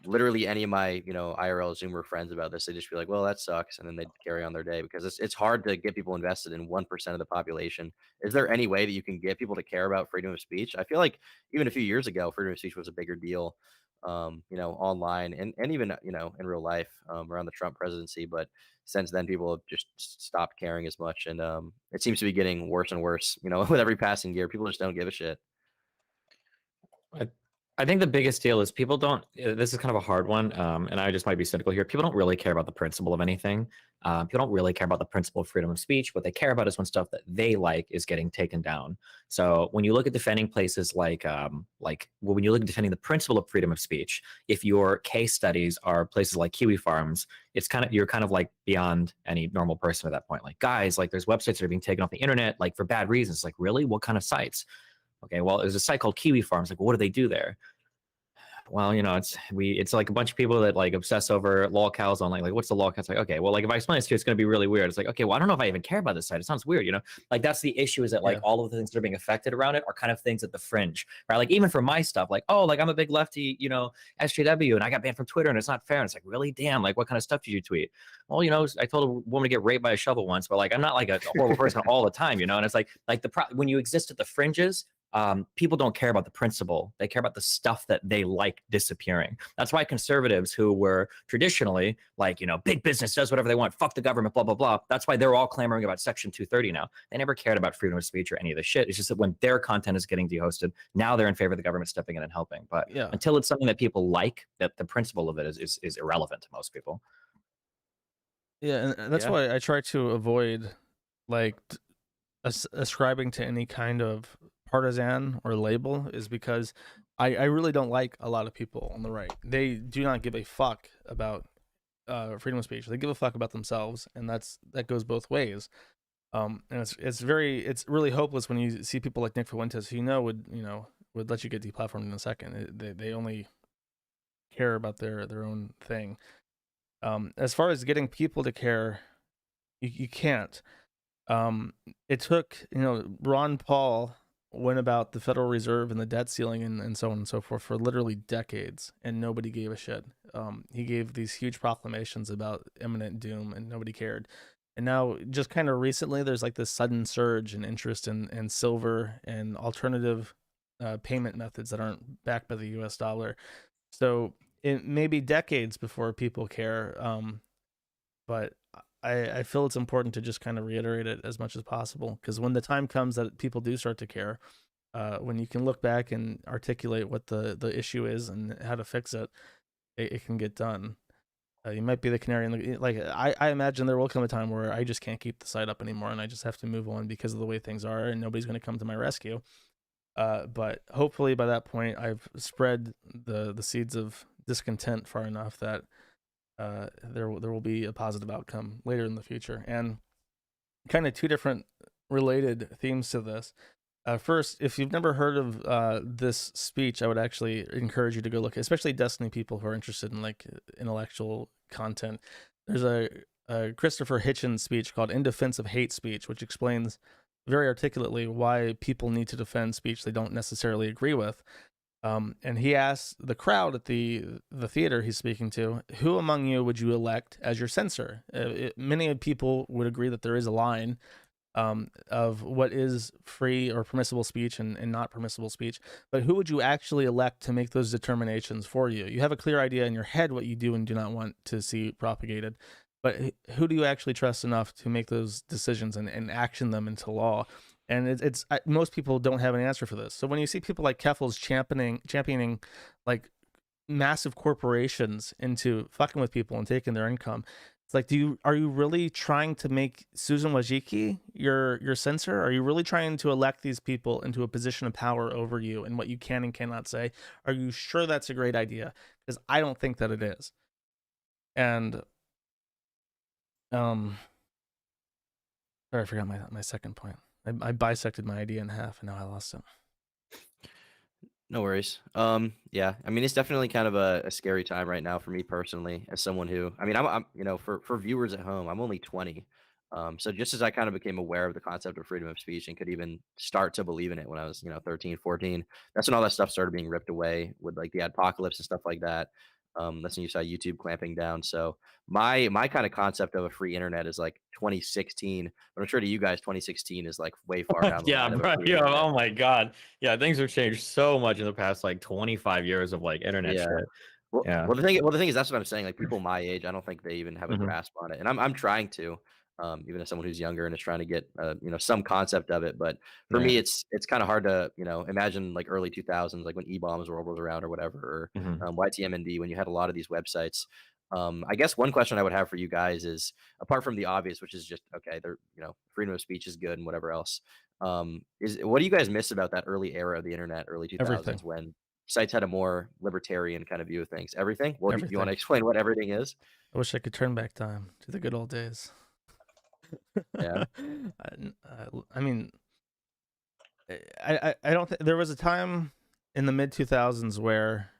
S2: literally any of my IRL Zoomer friends about this. They'd just be like, "Well, that sucks," and then they'd carry on their day because it's hard to get people invested in 1% of the population. Is there any way that you can get people to care about freedom of speech? I feel like even a few years ago, freedom of speech was a bigger deal online and even, in real life, around the Trump presidency. But since then, people have just stopped caring as much. And it seems to be getting worse and worse, with every passing year. People just don't give a shit.
S3: I, I think the biggest deal is people don't. This is kind of a hard one, and I just might be cynical here. People don't really care about the principle of anything. People don't really care about the principle of freedom of speech. What they care about is when stuff that they like is getting taken down. So when you look at defending places well, when you look at defending the principle of freedom of speech, if your case studies are places like Kiwi Farms, you're kind of like beyond any normal person at that point. Like, guys, like there's websites that are being taken off the internet like for bad reasons. Like, really, what kind of sites? Okay, well, there's a site called Kiwi Farms. Like, what do they do there? Well, it's like a bunch of people that like obsess over lolcows online. Like, what's the lolcow? It's like, okay, well, like if I explain this to you, it's going to be really weird. It's like, okay, well, I don't know if I even care about this site. It sounds weird. Like that's the issue, is that like
S1: Yeah.
S3: all of the things that are being affected around it are kind of things at the fringe, right? Like even for my stuff, like, oh, like I'm a big lefty, SJW, and I got banned from Twitter, and it's not fair. And it's like, really, damn, like what kind of stuff did you tweet? Well, I told a woman to get raped by a shovel once, but like I'm not like a horrible person all the time. And it's like when you exist at the fringes, people don't care about the principle. They care about the stuff that they like disappearing. That's why conservatives who were traditionally like, big business does whatever they want, fuck the government, blah, blah, blah. That's why they're all clamoring about Section 230 now. They never cared about freedom of speech or any of this shit. It's just that when their content is getting dehosted, now they're in favor of the government stepping in and helping. But
S1: Yeah.
S3: until it's something that people like, that the principle of it is irrelevant to most people.
S1: Yeah, and that's
S2: Yeah.
S1: why I try to avoid like ascribing to any kind of partisan or label, is because I really don't like a lot of people on the right. They do not give a fuck about freedom of speech. They give a fuck about themselves, and that goes both ways. And it's really hopeless when you see people like Nick Fuentes, who would let you get deplatformed in a second. They only care about their own thing. As far as getting people to care, you can't. It took, Ron Paul went about the Federal Reserve and the debt ceiling and so on and so forth for literally decades, and nobody gave a shit. He gave these huge proclamations about imminent doom, and nobody cared. And now, just kind of recently, there's like this sudden surge in interest in silver and alternative payment methods that aren't backed by the U.S. dollar. So it may be decades before people care, but I feel it's important to just kind of reiterate it as much as possible, because when the time comes that people do start to care, when you can look back and articulate what the issue is and how to fix it, it can get done. You might be the canary in the, like, I imagine there will come a time where I just can't keep the site up anymore and I just have to move on because of the way things are, and nobody's going to come to my rescue. But hopefully by that point I've spread the seeds of discontent far enough that there will be a positive outcome later in the future. And kind of two different related themes to this. First, if you've never heard of this speech, I would actually encourage you to go look, especially Destiny people who are interested in like intellectual content. There's a Christopher Hitchens speech called "In Defense of Hate Speech," which explains very articulately why people need to defend speech they don't necessarily agree with. And he asked the crowd at the theater he's speaking to, who among you would you elect as your censor? Many people would agree that there is a line of what is free or permissible speech and not permissible speech, but who would you actually elect to make those determinations for you? You have a clear idea in your head what you do and do not want to see propagated, but who do you actually trust enough to make those decisions and action them into law? And it's most people don't have an answer for this. So when you see people like Keffels championing like massive corporations into fucking with people and taking their income, it's like, are you really trying to make Susan Wojcicki your censor? Are you really trying to elect these people into a position of power over you and what you can and cannot say? Are you sure that's a great idea? Because I don't think that it is. And sorry, I forgot my second point. I bisected my idea in half and now I lost it.
S2: No worries. Yeah, I mean, it's definitely kind of a scary time right now for me personally, as someone who, I mean, I'm for viewers at home, I'm only 20. So just as I kind of became aware of the concept of freedom of speech and could even start to believe in it when I was, 13, 14, that's when all that stuff started being ripped away with like the apocalypse and stuff like that. That's when you saw YouTube clamping down. So my kind of concept of a free internet is like 2016, but I'm sure to you guys, 2016 is like way far down the
S3: Yeah,
S2: line of a
S3: bro.
S2: free
S3: Yeah.
S2: internet.
S3: Oh my God. Yeah, things have changed so much in the past like 25 years of like internet
S2: Yeah.
S3: shit.
S2: Well,
S3: Yeah.
S2: the thing is, that's what I'm saying. Like people my age, I don't think they even have a
S3: Mhm.
S2: grasp on it, and I'm trying to, even as someone who's younger and is trying to get, some concept of it. But for
S3: Yeah.
S2: me, it's kind of hard to, imagine like early 2000s, like when E-Bombs World was around or whatever,
S3: Mhm.
S2: or YTMND, when you had a lot of these websites. I guess one question I would have for you guys is, apart from the obvious, which is just okay, they're freedom of speech is good and whatever else. Is what do you guys miss about that early era of the internet, early
S1: Everything.
S2: 2000s, when sites had a more libertarian kind of view of things? Everything? Well, do you want
S1: Everything.
S2: to explain what everything is?
S1: I wish I could turn back time to the good old days.
S2: Yeah.
S1: I mean, I don't think there was a time in the mid 2000s where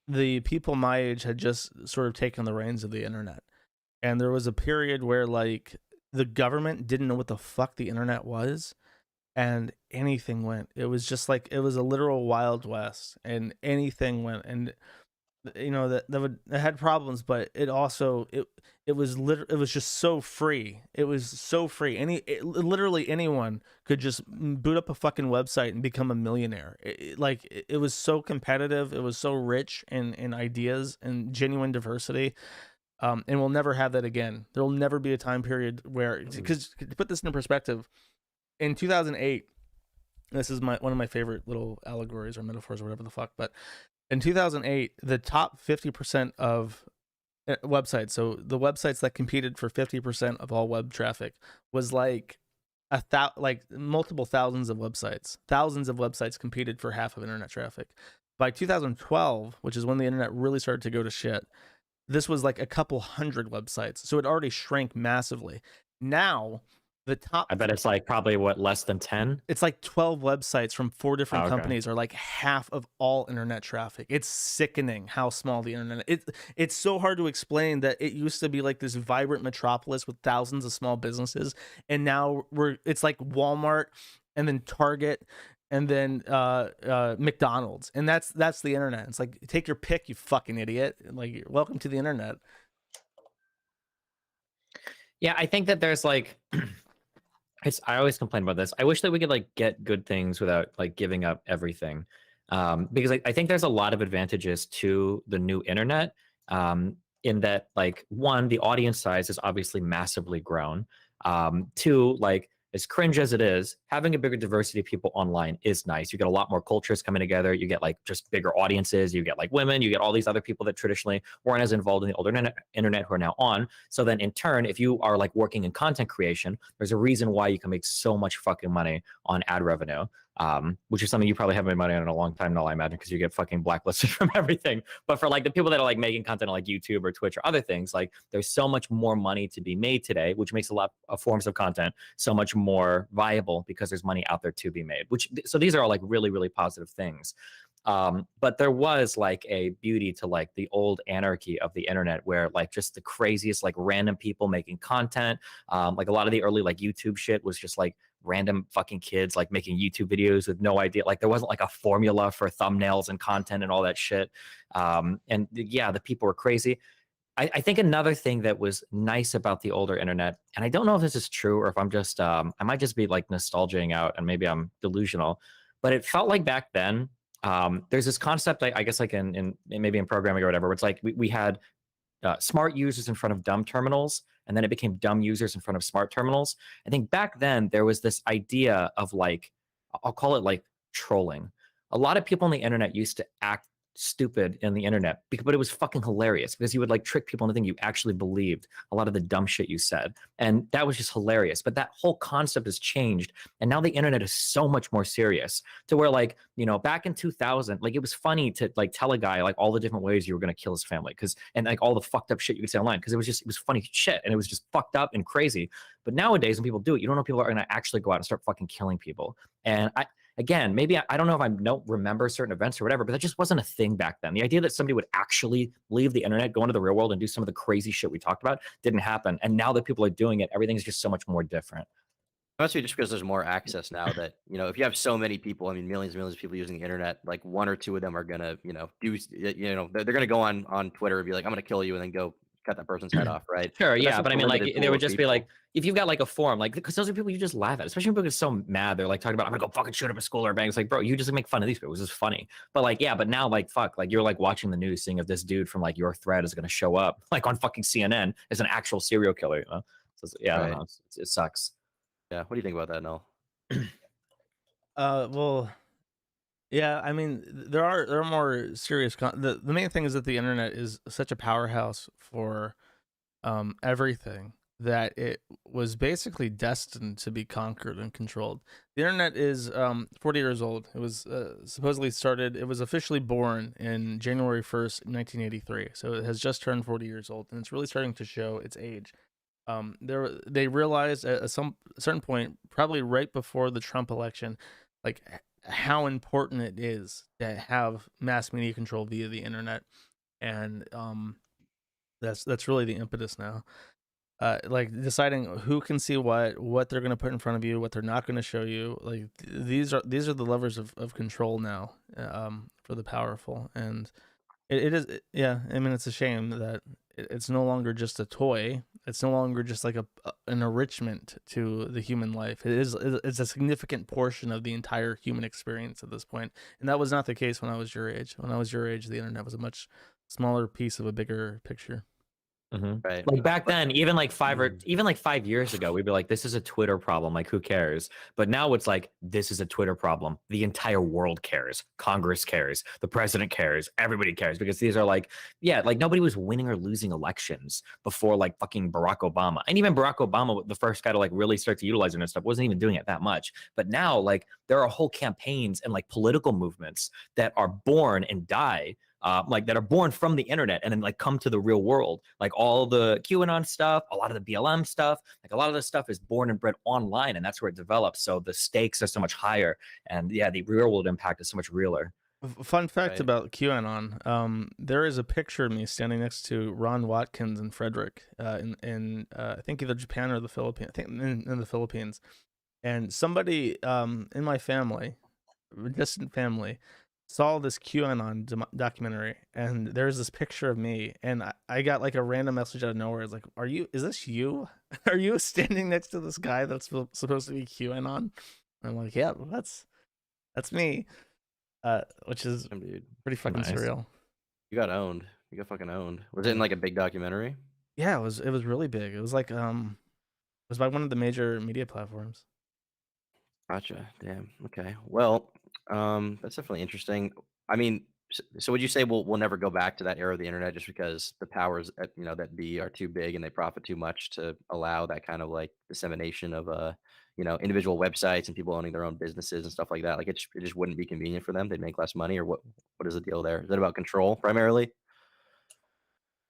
S1: the people my age had just sort of taken the reins of the internet. And there was a period where like the government didn't know what the fuck the internet was, and anything went. It was just like it was a literal wild west, and anything went. And that had problems, but it also it was just so free. It was so free. Literally anyone could just boot up a fucking website and become a millionaire. It was so competitive. It was so rich in ideas and genuine diversity. And we'll never have that again. There will never be a time period where, because to put this into perspective, in 2008, this is one of my favorite little allegories or metaphors or whatever the fuck, but in 2008, the top 50% of websites, so the websites that competed for 50% of all web traffic, was like multiple thousands of websites. Thousands of websites competed for half of internet traffic. By 2012, which is when the internet really started to go to shit, this was like a couple hundred websites, so it already shrank massively. Now the top,
S3: I bet it's like probably what, less than 10?
S1: it's like 12 websites from 4 different
S3: Oh, okay.
S1: companies are like half of all internet traffic. It's sickening how small the internet is. It's so hard to explain that it used to be like this vibrant metropolis with thousands of small businesses, and now it's like Walmart and then Target and then McDonald's, and that's the internet. It's like, take your pick, you fucking idiot. Like, welcome to the internet.
S3: Yeah, I think that there's like I always complain about this. I wish that we could like get good things without like giving up everything. Because I think there's a lot of advantages to the new internet. In that, like, one, the audience size is obviously massively grown. Two, like, as cringe as it is, having a bigger diversity of people online is nice. You get a lot more cultures coming together. You get like just bigger audiences. You get like women. You get all these other people that traditionally weren't as involved in the older internet who are now on. So then in turn, if you are like working in content creation, there's a reason why you can make so much fucking money on ad revenue. Which is something you probably haven't made money on in a long time now, I imagine, because you get fucking blacklisted from everything. But for like the people that are like making content on like YouTube or Twitch or other things, like there's so much more money to be made today, which makes a lot of forms of content so much more viable because there's money out there to be made. So these are all like really, really positive things. But there was like a beauty to like the old anarchy of the internet where like just the craziest like random people making content. Like a lot of the early like YouTube shit was just like random fucking kids like making YouTube videos with no idea. Like there wasn't like a formula for thumbnails and content and all that shit. And yeah, the people were crazy. I think another thing that was nice about the older internet, and I don't know if this is true or if I'm just, I might just be like nostalging out and maybe I'm delusional, but it felt like back then, there's this concept, I guess like in maybe in programming or whatever, where it's like we had smart users in front of dumb terminals, and then it became dumb users in front of smart terminals. I think back then there was this idea of like, I'll call it like trolling. A lot of people on the internet used to act stupid in the internet, but it was fucking hilarious because you would like trick people into thinking you actually believed a lot of the dumb shit you said. And that was just hilarious. But that whole concept has changed. And now the internet is so much more serious to where like, you know, back in 2000, like it was funny to like tell a guy like all the different ways you were going to kill his family and like all the fucked up shit you could say online because it was funny shit and it was just fucked up and crazy. But nowadays when people do it, you don't know people are going to actually go out and start fucking killing people. And again, maybe I don't know if I don't remember certain events or whatever, but that just wasn't a thing back then. The idea that somebody would actually leave the internet, go into the real world and do some of the crazy shit we talked about didn't happen. And now that people are doing it, everything's just so much more different.
S2: Must be just because there's more access now that, you know, if you have so many people, I mean, millions and millions of people using the internet, like one or two of them are going to, you know, they're going to go on Twitter and be like, I'm going to kill you and then go cut that person's head off, right?
S3: Sure,
S2: But
S3: yeah, but I mean, like, there would just be like,
S2: people.
S3: if you've got like a forum, like, because those are people you just laugh at, especially when people get so mad. They're like talking about, I'm gonna go fucking shoot up a school or a bank. It's like, bro, you just make fun of these people. It was just funny. But like, yeah, but now, like, fuck, like, you're like watching the news, seeing if this dude from like your thread is gonna show up like on fucking CNN as an actual serial killer, you know? So yeah, I don't know. It sucks.
S2: Yeah, what do you think about that, Noel?
S1: Well, yeah, I mean, there are more serious. The main thing is that the internet is such a powerhouse for everything that it was basically destined to be conquered and controlled. The internet is 40 years old. It was supposedly started. It was officially born in January 1st, 1983. So it has just turned 40 years old, and it's really starting to show its age. They realized at some certain point, probably right before the Trump election, like how important it is to have mass media control via the internet, and that's really the impetus now. Like deciding who can see what they're going to put in front of you, what they're not going to show you. Like these are the levers of control now, for the powerful, and it is, yeah. I mean, it's a shame that it's no longer just a toy. It's no longer just like an enrichment to the human life. It's a significant portion of the entire human experience at this point, and that was not the case when I was your age. When I was your age, the internet was a much smaller piece of a bigger picture.
S3: Mm-hmm.
S2: Right.
S3: Like back then, even like 5 years ago, we'd be like, this is a Twitter problem. Like, who cares? But now it's like, this is a Twitter problem. The entire world cares. Congress cares. The president cares. Everybody cares, because these are like, yeah, like nobody was winning or losing elections before like fucking Barack Obama. And even Barack Obama, the first guy to like really start to utilize it and stuff, wasn't even doing it that much. But now like there are whole campaigns and like political movements that are born and die like that are born from the internet and then like come to the real world. Like all the QAnon stuff, a lot of the BLM stuff, like a lot of this stuff is born and bred online, and that's where it develops. So the stakes are so much higher, and yeah, the real world impact is so much realer.
S1: Fun fact
S2: Right.
S1: about QAnon: there is a picture of me standing next to Ron Watkins and Frederick in I think either Japan or the Philippines. I think in the Philippines, and somebody in my family, distant family, saw this QAnon documentary, and there's this picture of me, and I got like a random message out of nowhere. It's like, is this you? Are you standing next to this guy that's supposed to be QAnon? And I'm like, yeah, that's me. Which is
S2: Damn, dude.
S1: pretty fucking
S3: Nice.
S1: surreal.
S2: You got owned. You got fucking owned. Was it in like a big documentary?
S1: Yeah, it was really big. It was like it was by one of the major media platforms.
S2: Gotcha. Damn. Okay. Well, that's definitely interesting. I mean, so would you say we'll never go back to that era of the internet just because the powers that be are too big and they profit too much to allow that kind of like dissemination of individual websites and people owning their own businesses and stuff like that? Like it just wouldn't be convenient for them. They'd make less money, or what is the deal there? Is it about control primarily?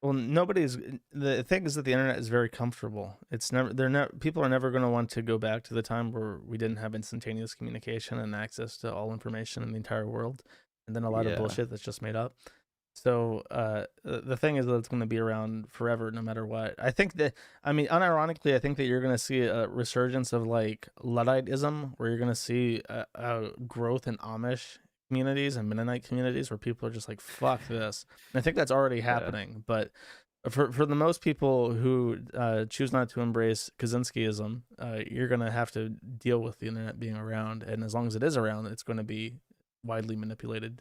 S1: Well, the thing is that the internet is very comfortable. It's never people are never going to want to go back to the time where we didn't have instantaneous communication and access to all information in the entire world, and then a lot of
S2: Yeah.
S1: bullshit that's just made up. So the thing is that it's going to be around forever, no matter what. I think that, I mean, unironically, I think that you're going to see a resurgence of like Ludditism, where you're going to see a growth in Amish communities and Mennonite communities, where people are just like, "Fuck this." And I think that's already happening. But for the most people who choose not to embrace Kaczynskiism, you're going to have to deal with the internet being around, and as long as it is around, it's going to be widely manipulated.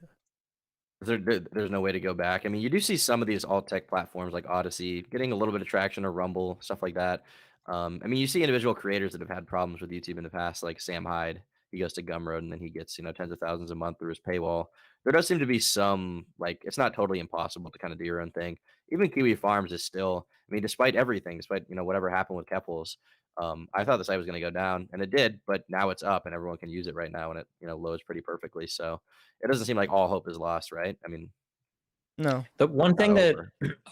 S2: There's no way to go back. I mean, you do see some of these alt tech platforms like Odyssey getting a little bit of traction, or Rumble, stuff like that. I mean, you see individual creators that have had problems with YouTube in the past, like Sam Hyde. He goes to Gumroad and then he gets tens of thousands a month through his paywall. There does seem to be some, like, it's not totally impossible to kind of do your own thing. Even Kiwi Farms is still, I mean, despite everything, despite whatever happened with Keppels, I thought the site was going to go down, and it did, but now it's up and everyone can use it right now, and it loads pretty perfectly. So it doesn't seem like all hope is lost, right? I mean,
S1: No.
S3: The one
S2: not
S3: thing that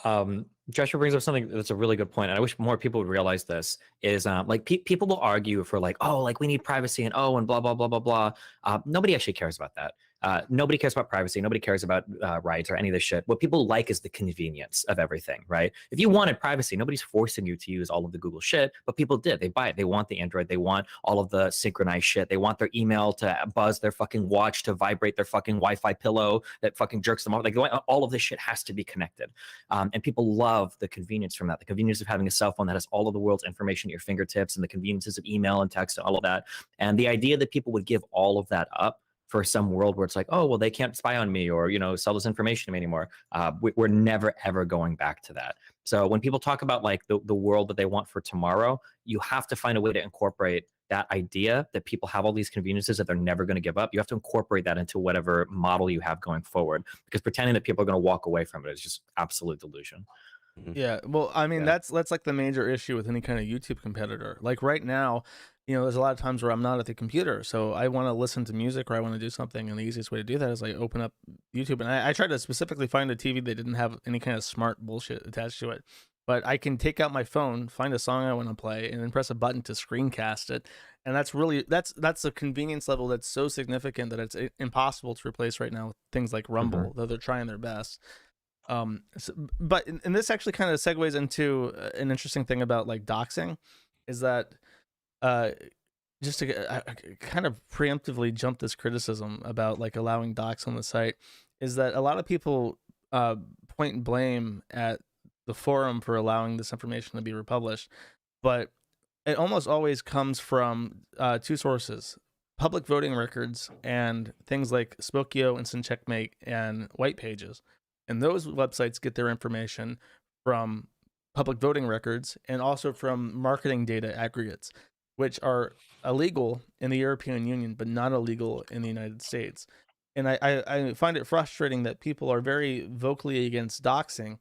S2: over.
S3: Joshua brings up something that's a really good point, and I wish more people would realize this is like people will argue for like, oh, like we need privacy and and blah blah blah blah blah. Nobody actually cares about that. Nobody cares about privacy. Nobody cares about rights or any of this shit. What people like is the convenience of everything, right? If you wanted privacy, nobody's forcing you to use all of the Google shit, but people did. They buy it. They want the Android. They want all of the synchronized shit. They want their email to buzz their fucking watch, to vibrate their fucking Wi-Fi pillow that fucking jerks them off. Like all of this shit has to be connected. And people love the convenience from that. The convenience of having a cell phone that has all of the world's information at your fingertips, and the conveniences of email and text and all of that. And the idea that people would give all of that up for some world where it's like, oh, well, they can't spy on me or, sell this information to me anymore. We're never, ever going back to that. So when people talk about like the world that they want for tomorrow, you have to find a way to incorporate that idea that people have all these conveniences that they're never going to give up. You have to incorporate that into whatever model you have going forward, because pretending that people are going to walk away from it is just absolute delusion.
S1: Yeah, well, I mean,
S2: Yeah.
S1: that's like the major issue with any kind of YouTube competitor. Like right now, there's a lot of times where I'm not at the computer, so I want to listen to music or I want to do something, and the easiest way to do that is like open up YouTube. And I tried to specifically find a TV that didn't have any kind of smart bullshit attached to it, but I can take out my phone, find a song I want to play, and then press a button to screencast it. And that's a convenience level that's so significant that it's impossible to replace right now with things like Rumble, though they're trying their best. But this actually kind of segues into an interesting thing about like doxing, is that just to kind of preemptively jump this criticism about like allowing docs on the site, is that a lot of people point and blame at the forum for allowing this information to be republished, but it almost always comes from two sources: public voting records and things like Spokeo, Instant Checkmate, and White Pages. And those websites get their information from public voting records and also from marketing data aggregates, which are illegal in the European Union, but not illegal in the United States. And I find it frustrating that people are very vocally against doxing,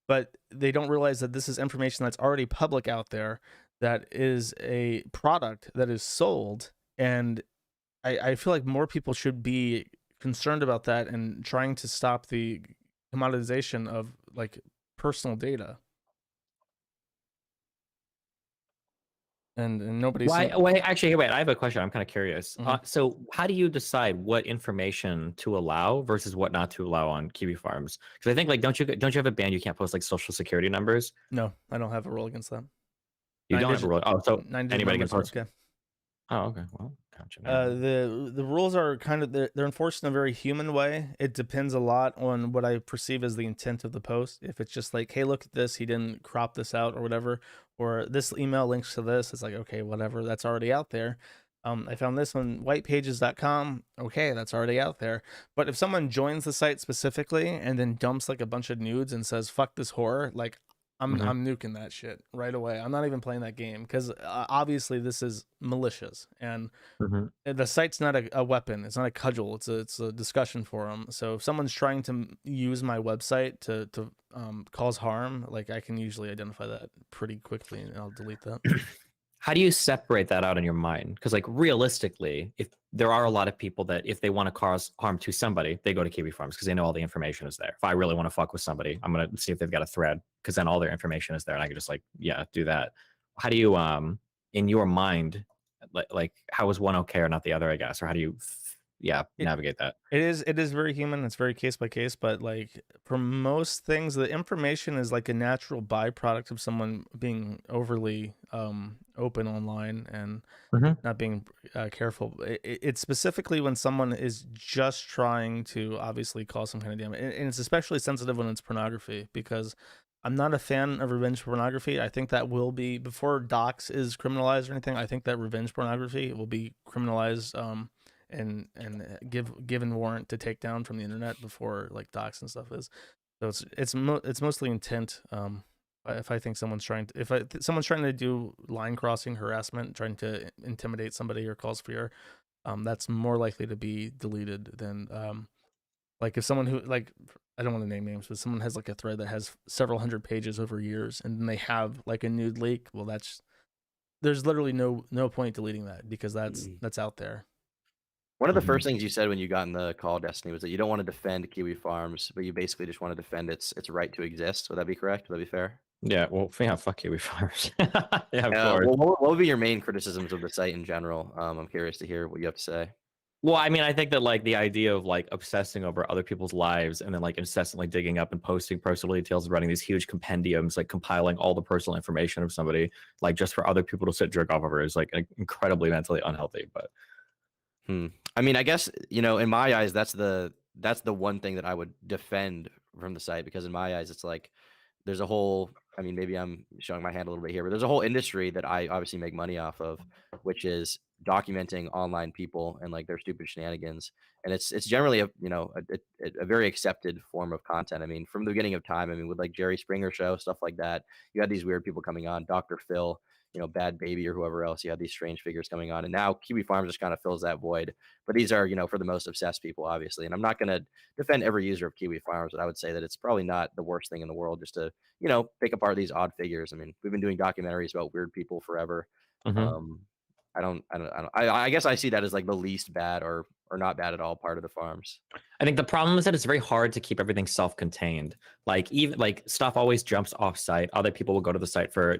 S1: but they don't realize that this is information that's already public out there, that is a product that is sold. And I feel like more people should be concerned about that and trying to stop the commoditization of like personal data, and nobody's
S3: Why?
S1: seen.
S3: Wait, actually, wait. I have a question. I'm kind of curious.
S1: Mhm.
S3: So, how do you decide what information to allow versus what not to allow on Kiwi Farms? Because I think, like, don't you have a ban? You can't post like social security numbers.
S1: No, I don't have a rule against that.
S3: You don't have a rule. Oh, so
S1: 9-digit
S3: anybody can
S1: numbers are
S3: post.
S1: okay.
S3: Oh, okay. Well, gotcha. Never mind.
S1: The rules are kind of they're enforced in a very human way. It depends a lot on what I perceive as the intent of the post. If it's just like, hey, look at this, he didn't crop this out or whatever, or this email links to this, it's like, okay, whatever, that's already out there. I found this on whitepages.com. Okay, that's already out there. But if someone joins the site specifically and then dumps like a bunch of nudes and says "fuck this whore," like I'm nuking that shit right away. I'm not even playing that game because obviously this is malicious, and the site's not a weapon. It's not a cudgel. It's a discussion forum. So if someone's trying to use my website to cause harm, like I can usually identify that pretty quickly, and I'll delete that.
S3: How do you separate that out in your mind? Because, like, realistically, if there are a lot of people that if they want to cause harm to somebody, they go to Kiwi Farms because they know all the information is there. If I really want to fuck with somebody, I'm gonna see if they've got a thread because then all their information is there, and I can just like, yeah, do that. How do you, in your mind, like how is one okay or not the other? I guess, or how do you, navigate that?
S1: It is very human. It's very case by case, but like for most things, the information is like a natural byproduct of someone being overly open online and not being careful. It's specifically when someone is just trying to obviously cause some kind of damage, and it's especially sensitive when it's pornography because I'm not a fan of revenge pornography. I think that will be before dox is criminalized or anything. I think that revenge pornography will be criminalized. And given warrant to take down from the internet before like docs and stuff is. So it's mostly intent. If I think someone's trying to someone's trying to do line crossing harassment, trying to intimidate somebody or cause fear, that's more likely to be deleted than like if someone who like I don't want to name names, but someone has like a thread that has several hundred pages over years, and then they have like a nude leak. Well, there's literally no point deleting that because that's out there.
S2: One of the first things you said when you got in the call, Destiny, was that you don't want to defend Kiwi Farms, but you basically just want to defend its right to exist. Would that be correct? Would that be fair?
S3: Yeah, well, yeah, fuck Kiwi Farms. Yeah, of course.
S2: Well, what would be your main criticisms of the site in general? I'm curious to hear what you have to say.
S3: Well, I mean, I think that like the idea of like obsessing over other people's lives and then like incessantly digging up and posting personal details and writing these huge compendiums, like compiling all the personal information of somebody, like just for other people to sit jerk off over is like incredibly mentally unhealthy. But
S2: I mean, I guess, in my eyes, that's the one thing that I would defend from the site, because in my eyes, it's like there's a whole, I mean, maybe I'm showing my hand a little bit here, but there's a whole industry that I obviously make money off of, which is documenting online people and like their stupid shenanigans. And it's generally a very accepted form of content. I mean, from the beginning of time, I mean, with like Jerry Springer show, stuff like that, you had these weird people coming on, Dr. Phil, Bad Baby or whoever else. You had these strange figures coming on, and now Kiwi Farms just kind of fills that void. But these are, for the most obsessed people, obviously. And I'm not going to defend every user of Kiwi Farms, but I would say that it's probably not the worst thing in the world just to, pick apart these odd figures. I mean, we've been doing documentaries about weird people forever. I guess I see that as like the least bad or not bad at all part of the farms.
S3: I think the problem is that it's very hard to keep everything self-contained. Like even like stuff always jumps off site. Other people will go to the site for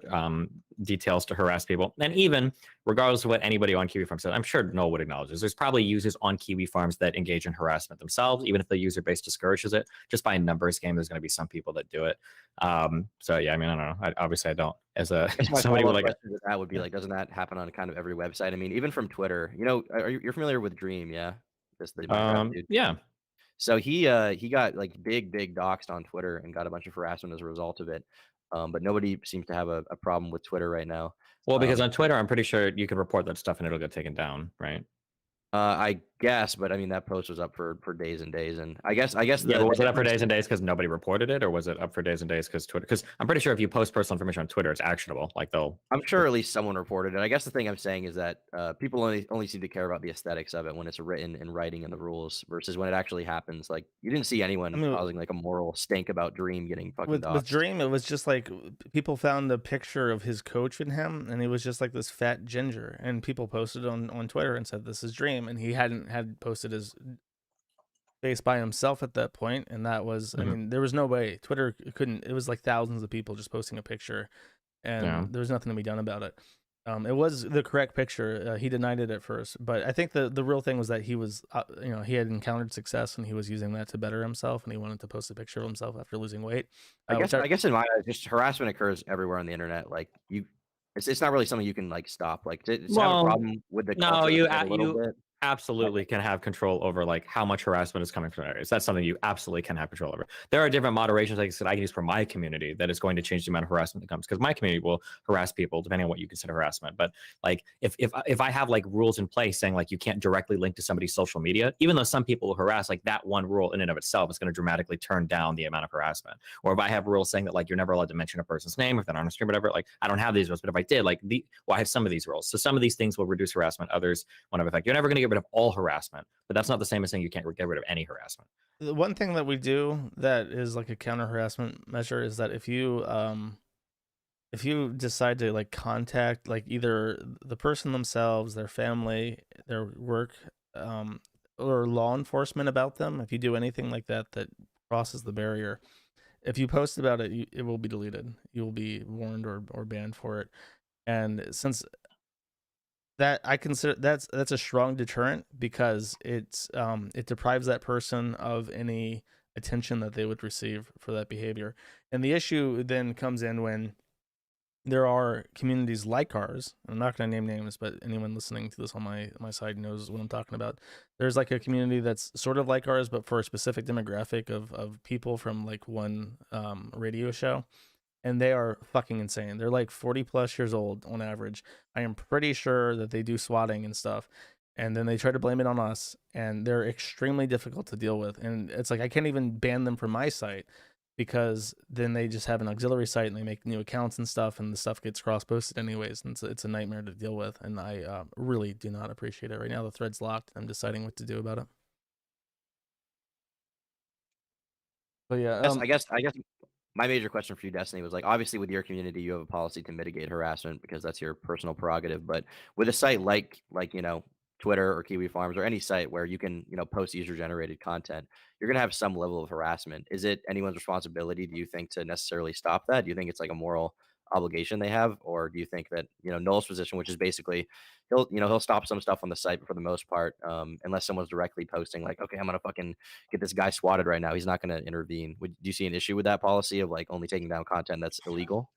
S3: details to harass people. And even regardless of what anybody on Kiwi Farms says, I'm sure Noel would acknowledge this. There's probably users on Kiwi Farms that engage in harassment themselves, even if the user base discourages it. Just by a numbers game, there's going to be some people that do it. So yeah, I mean, I don't know. Obviously, I don't. As a somebody would like
S2: that would be like, doesn't that happen on kind of every website? I mean, even from Twitter. You're familiar with Dream, yeah? The Minecraft dude.
S3: Yeah.
S2: So he got like big doxed on Twitter and got a bunch of harassment as a result of it. But nobody seems to have a problem with Twitter right now.
S3: Well, because on Twitter, I'm pretty sure you can report that stuff and it'll get taken down, right?
S2: I guess, but I mean that post was up for days and days, and I guess
S3: yeah. Was it up for days and days because nobody reported it, or was it up for days and days because Twitter? Because I'm pretty sure if you post personal information on Twitter, it's actionable. Like
S2: I'm sure at least someone reported it. I guess the thing I'm saying is that people only seem to care about the aesthetics of it when it's written in writing in the rules versus when it actually happens. Like you didn't see anyone causing like a moral stink about Dream getting fucking doxed.
S1: With Dream, it was just like people found a picture of his coach in him, and he was just like this fat ginger, and people posted on Twitter and said this is Dream, and he had posted his space by himself at that point, and that was, I mean, there was no way Twitter couldn't. It was like thousands of people just posting a picture,
S3: Yeah.
S1: and there was nothing to be done about it. It was the correct picture. He denied it at first, but I think the real thing was that he was, he had encountered success and he was using that to better himself, and he wanted to post a picture of himself after losing weight.
S2: I guess in my eyes, just harassment occurs everywhere on the internet. Like it's not really something you can like stop. Like to have a
S3: Well,
S2: problem with the
S3: no,
S2: culture of the
S3: you
S2: site a little bit.
S3: absolutely can have control over like how much harassment is coming from areas. That's something you absolutely can have control over. There are different moderations, like I said, I can use for my community that is going to change the amount of harassment that comes, because my community will harass people depending on what you consider harassment. But like if I have like rules in place saying like you can't directly link to somebody's social media, even though some people will harass, like that one rule in and of itself is going to dramatically turn down the amount of harassment. Or if I have rules saying that like you're never allowed to mention a person's name if they're on a stream, whatever, like I don't have these rules, but if I did, like I have some of these rules. So some of these things will reduce harassment, others won't have effect. You're never going to get rid of all harassment, but that's not the same as saying you can't get rid of any harassment.
S1: The one thing that we do that is like a counter harassment measure is that if you decide to like contact like either the person themselves, their family, their work, or law enforcement about them, if you do anything like that that crosses the barrier, if you post about it, it will be deleted. You will be warned or banned for it. And since that, I consider that's a strong deterrent, because it deprives that person of any attention that they would receive for that behavior. And the issue then comes in when there are communities like ours. I'm not going to name names, but anyone listening to this on my side knows what I'm talking about. There's like a community that's sort of like ours, but for a specific demographic of people from like one radio show. And they are fucking insane. They're like 40 plus years old on average. I am pretty sure that they do swatting and stuff. And then they try to blame it on us, and they're extremely difficult to deal with. And it's like I can't even ban them from my site, because then they just have an auxiliary site and they make new accounts and stuff, and the stuff gets cross posted anyways, and it's a nightmare to deal with. And I really do not appreciate it right now. The thread's locked. I'm deciding what to do about it. But yeah,
S2: I guess my major question for you, Destiny, was like, obviously with your community, you have a policy to mitigate harassment because that's your personal prerogative. But with a site like Twitter or Kiwi Farms or any site where you can post user generated content, you're gonna have some level of harassment. Is it anyone's responsibility, do you think, to necessarily stop that? Do you think it's like a moral obligation they have, or do you think that Noel's position, which is basically he'll stop some stuff on the site, but for the most part, unless someone's directly posting like, okay, I'm gonna fucking get this guy swatted right now, he's not gonna intervene. Do you see an issue with that policy of like only taking down content that's illegal?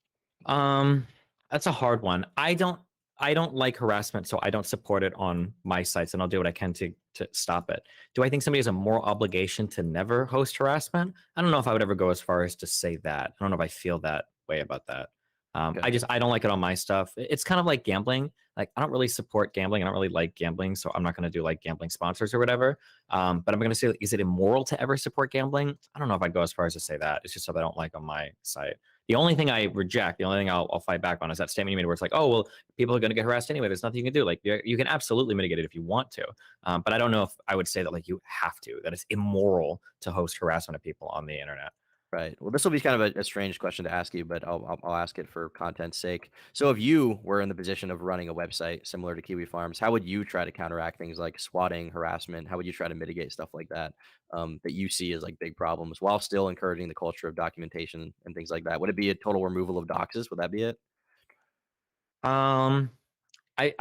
S3: That's a hard one. I don't like harassment, so I don't support it on my sites, and I'll do what I can to stop it. Do I think somebody has a moral obligation to never host harassment? I don't know if I would ever go as far as to say that. I don't know if I feel that way about that.
S2: Okay.
S3: I don't like it on my stuff. It's kind of like gambling. Like I don't really support gambling. I don't really like gambling, so I'm not going to do like gambling sponsors or whatever. But I'm going to say, like, is it immoral to ever support gambling? I don't know if I'd go as far as to say that. It's just something I don't like on my site. The only thing I reject, the only thing I'll fight back on is that statement you made where it's like, oh, well, people are going to get harassed anyway. There's nothing you can do. Like you can absolutely mitigate it if you want to. But I don't know if I would say that like you have to, that it's immoral to host harassment of people on the internet.
S2: Right. Well, this will be kind of a strange question to ask you, but I'll ask it for content's sake. So, if you were in the position of running a website similar to Kiwi Farms, how would you try to counteract things like swatting, harassment? How would you try to mitigate stuff like that, that you see as like big problems, while still encouraging the culture of documentation and things like that? Would it be a total removal of doxes? Would that be it?
S3: Um, I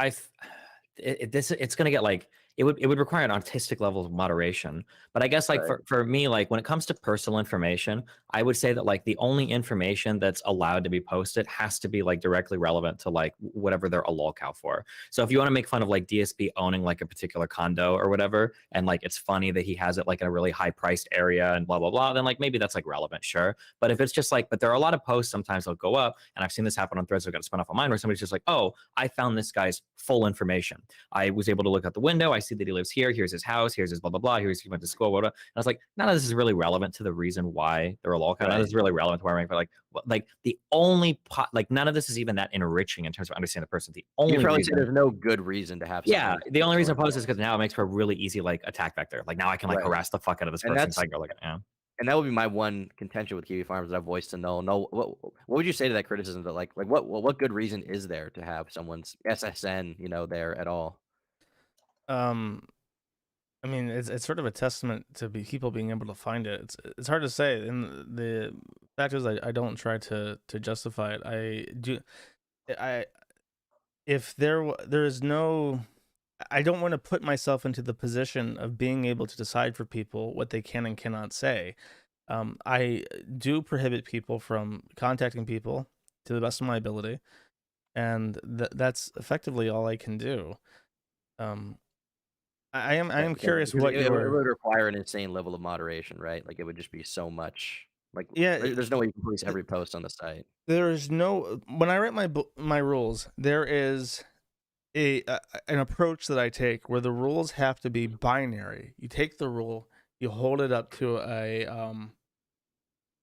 S3: it's gonna get like it would require an artistic level of moderation. But I guess like
S2: Right.
S3: for me, like when it comes to personal information, I would say that like the only information that's allowed to be posted has to be like directly relevant to like whatever they're a lolcow for. So if you want to make fun of like DSP owning like a particular condo or whatever, and like it's funny that he has it like in a really high priced area and blah blah blah, then like maybe that's like relevant, sure. But if it's just like, but there are a lot of posts sometimes they'll go up, and I've seen this happen on threads that got spun off on mine, where somebody's just like, oh, I found this guy's full information. I was able to look out the window. I see that he lives here. Here's his house. Here's his blah, blah, blah. Here's he went to school. Blah, blah. And I was like, none of this is really relevant to the reason why they're a lolcow. None of this is really relevant to why we're like the only like none of this is even that enriching in terms of understanding the person. The only
S2: You probably say
S3: reason,
S2: there's no good reason to have.
S3: yeah,
S2: Something
S3: the only reason I
S2: personal.
S3: post is because now it makes for a really easy like attack vector. Like now I can like
S2: Right.
S3: harass the fuck out of this
S2: And
S3: person. So I go like, yeah.
S2: And that would be my one contention with Kiwi Farms that I've voiced to Noel. No, what would you say to that criticism? That like what good reason is there to have someone's SSN there at all?
S1: Um, I mean, it's sort of a testament to people being able to find it. It's hard to say, and the fact is, I don't try to justify it. I do. I if there is no, I don't want to put myself into the position of being able to decide for people what they can and cannot say. I do prohibit people from contacting people to the best of my ability, and that's effectively all I can do. Um, I
S2: Yeah,
S1: am
S2: because
S1: curious what
S2: it
S1: your
S2: would require an insane level of moderation, right? Like, it would just be so much like,
S1: yeah.
S2: there's no way you can police every post on the site.
S1: There is no, when I write my rules, there is a an approach that I take where the rules have to be binary. You take the rule, you hold it up to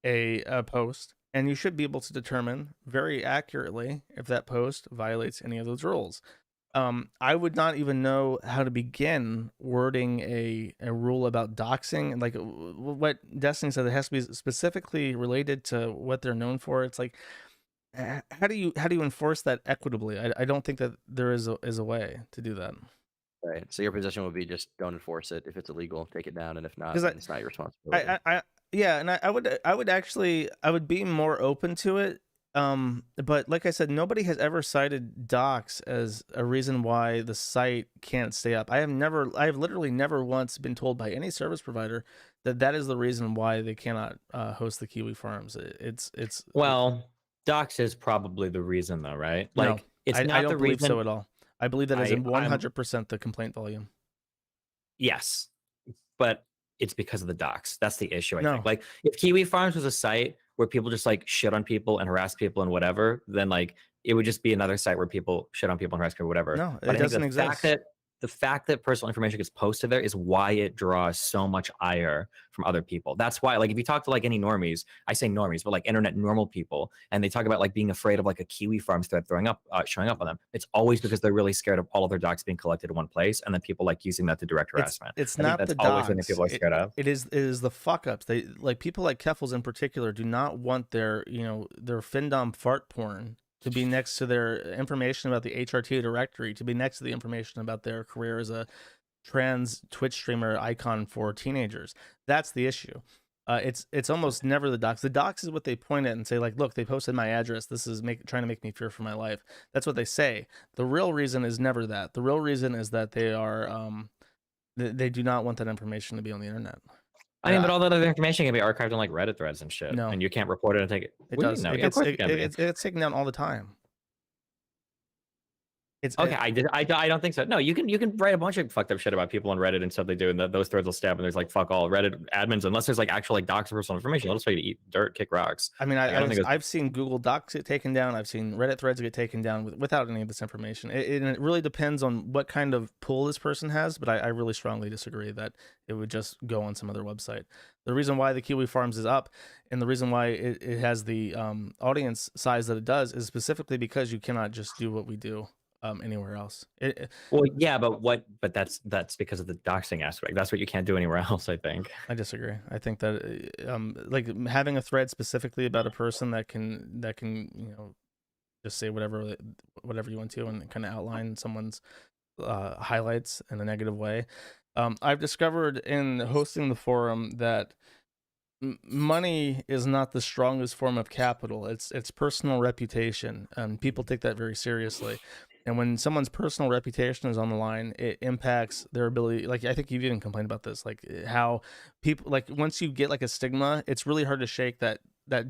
S1: a post, and you should be able to determine very accurately if that post violates any of those rules. I would not even know how to begin wording a rule about doxing, and like what Destiny said, it has to be specifically related to what they're known for. It's like, how do you enforce that equitably? I don't think that there is a way to do that.
S2: Right. So your position would be just don't enforce it. If it's illegal, take it down, and if not,
S1: Because
S2: then it's not your responsibility.
S1: I yeah, and I would actually, I would be more open to it. But like I said, nobody has ever cited docs as a reason why the site can't stay up. I have literally never once been told by any service provider that that is the reason why they cannot host the Kiwi farms.
S3: Well, docs is probably the reason, though, right?
S1: No,
S3: Like, it's
S1: I
S3: not the
S1: don't believe so
S3: reason.
S1: at all. I believe that is in
S3: I'm
S1: 100% the complaint volume.
S3: Yes, but it's because of the docs. That's the issue, I think.
S1: No,
S3: Like, if Kiwi Farms was a site where people just like shit on people and harass people and whatever, then like it would just be another site where people shit on people and harass people, whatever.
S1: no,
S3: But
S1: it
S3: I think
S1: doesn't exist.
S3: the fact that personal information gets posted there is why it draws so much ire from other people. That's why, like, if you talk to like any normies, I say normies, but like internet normal people, and they talk about like being afraid of like a Kiwi Farms thread showing up on them, it's always because they're really scared of all of their docs being collected in one place, and then people like using that to direct harassment.
S1: It's
S3: I think
S1: not
S3: that's
S1: the
S3: always something
S1: docs.
S3: people are scared of.
S1: It is the fuck ups. They, like, people like Keffels in particular, do not want their, their findom fart porn to be next to their information about the HRT directory, to be next to the information about their career as a trans Twitch streamer icon for teenagers. That's the issue. It's almost never the docs. The docs is what they point at and say, like, look, they posted my address. This is trying to make me fear for my life. That's what they say. The real reason is never that. The real reason is that they are they do not want that information to be on the internet.
S3: I mean, but all that other information can be archived on like Reddit threads and shit,
S1: No,
S3: and you can't report it and take it.
S1: it
S3: What do you
S1: does.
S3: mean? No,
S1: It
S3: yeah, of
S1: gets
S3: course it can be.
S1: it gets taken down all the time.
S3: Okay, I don't think so. No, you can write a bunch of fucked up shit about people on Reddit and stuff they do, and those threads will stab. And there's like fuck all Reddit admins, unless there's like actual like docs of personal information. They'll just tell you to eat dirt, kick rocks.
S1: I mean,
S3: Like, I don't think
S1: I've seen Google Docs get taken down. I've seen Reddit threads get taken down without any of this information. It really depends on what kind of pull this person has, but I really strongly disagree that it would just go on some other website. The reason why the Kiwi Farms is up, and the reason why it has the audience size that it does, is specifically because you cannot just do what we do anywhere else.
S3: well, yeah, but that's because of the doxing aspect. That's what you can't do anywhere else, I think.
S1: I disagree. I think that like having a thread specifically about a person that can just say whatever you want to and kind of outline someone's highlights in a negative way. I've discovered in hosting the forum that money is not the strongest form of capital. It's personal reputation, and people take that very seriously. And when someone's personal reputation is on the line, it impacts their ability. Like, I think you've even complained about this, like how people, like, once you get like a stigma, it's really hard to shake that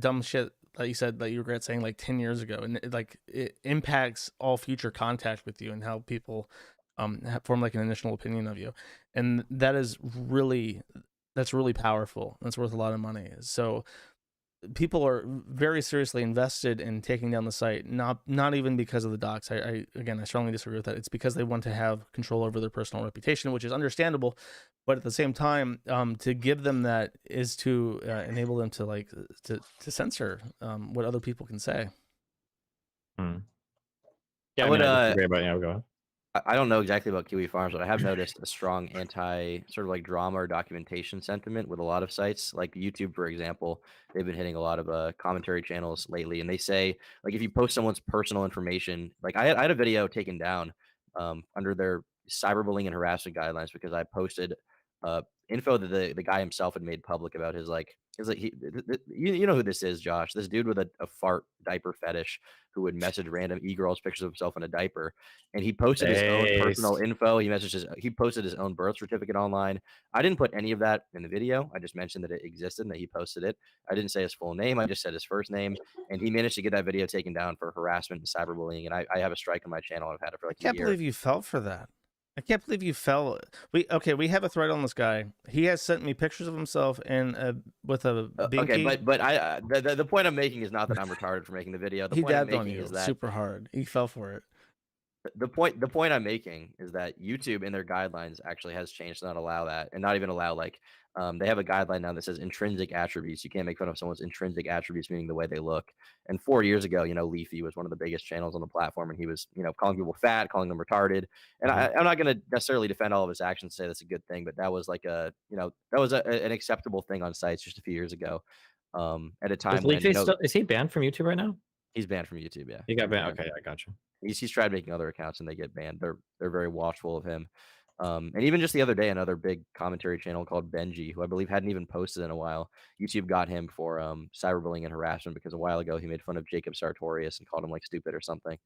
S1: dumb shit that you said that you regret saying like 10 years ago, and it impacts all future contact with you and how people form like an initial opinion of you, and that's really powerful. That's worth a lot of money. So people are very seriously invested in taking down the site, not even because of the docs. I again, I strongly disagree with that. It's because they want to have control over their personal reputation, which is understandable, but at the same time, to give them that is to enable them to to censor what other people can say.
S3: Hmm. Yeah,
S2: I
S3: I
S2: would
S3: mean, I disagree about go ahead.
S2: I don't know exactly about Kiwi Farms, but I have noticed a strong anti sort of like drama or documentation sentiment with a lot of sites, like YouTube, for example. They've been hitting a lot of commentary channels lately, and they say like if you post someone's personal information, like I had a video taken down under their cyberbullying and harassment guidelines because I posted info that the guy himself had made public about his like you know who this is, Josh? This dude with a fart diaper fetish who would message random e-girls pictures of himself in a diaper, and he posted his own personal
S3: Based.
S2: info. He posted his own birth certificate online. I didn't put any of that in the video. I just mentioned that it existed and that he posted it. I didn't say his full name. I just said his first name, and he managed to get that video taken down for harassment and cyberbullying. And I have a strike on my channel. I've had it for
S1: I
S2: like a
S1: can't
S2: year.
S1: believe you fell for that. I can't believe you fell. We have a thread on this guy. He has sent me pictures of himself in with a binky.
S2: Okay, but I the point I'm making is not that I'm retarded for making the video. The
S1: He
S2: point I'm
S1: dabbed on
S2: making
S1: you
S2: is that
S1: super hard. He fell for it.
S2: the point I'm making is that YouTube in their guidelines actually has changed to not allow that, and not even allow like they have a guideline now that says intrinsic attributes. You can't make fun of someone's intrinsic attributes, meaning the way they look. And 4 years ago, Leafy was one of the biggest channels on the platform, and he was calling people fat, calling them retarded. And I'm not going to necessarily defend all of his actions, say that's a good thing, but that was like an acceptable thing on sites just a few years ago. At a time when
S3: Is he banned from YouTube right now?
S2: he's banned from YouTube. Yeah,
S3: He got banned. Okay, I got you.
S2: He's tried making other accounts and they get banned. They're very watchful of him. And even just the other day, another big commentary channel called Benji, who I believe hadn't even posted in a while, YouTube got him for cyberbullying and harassment because a while ago he made fun of Jacob Sartorius and called him like stupid or something.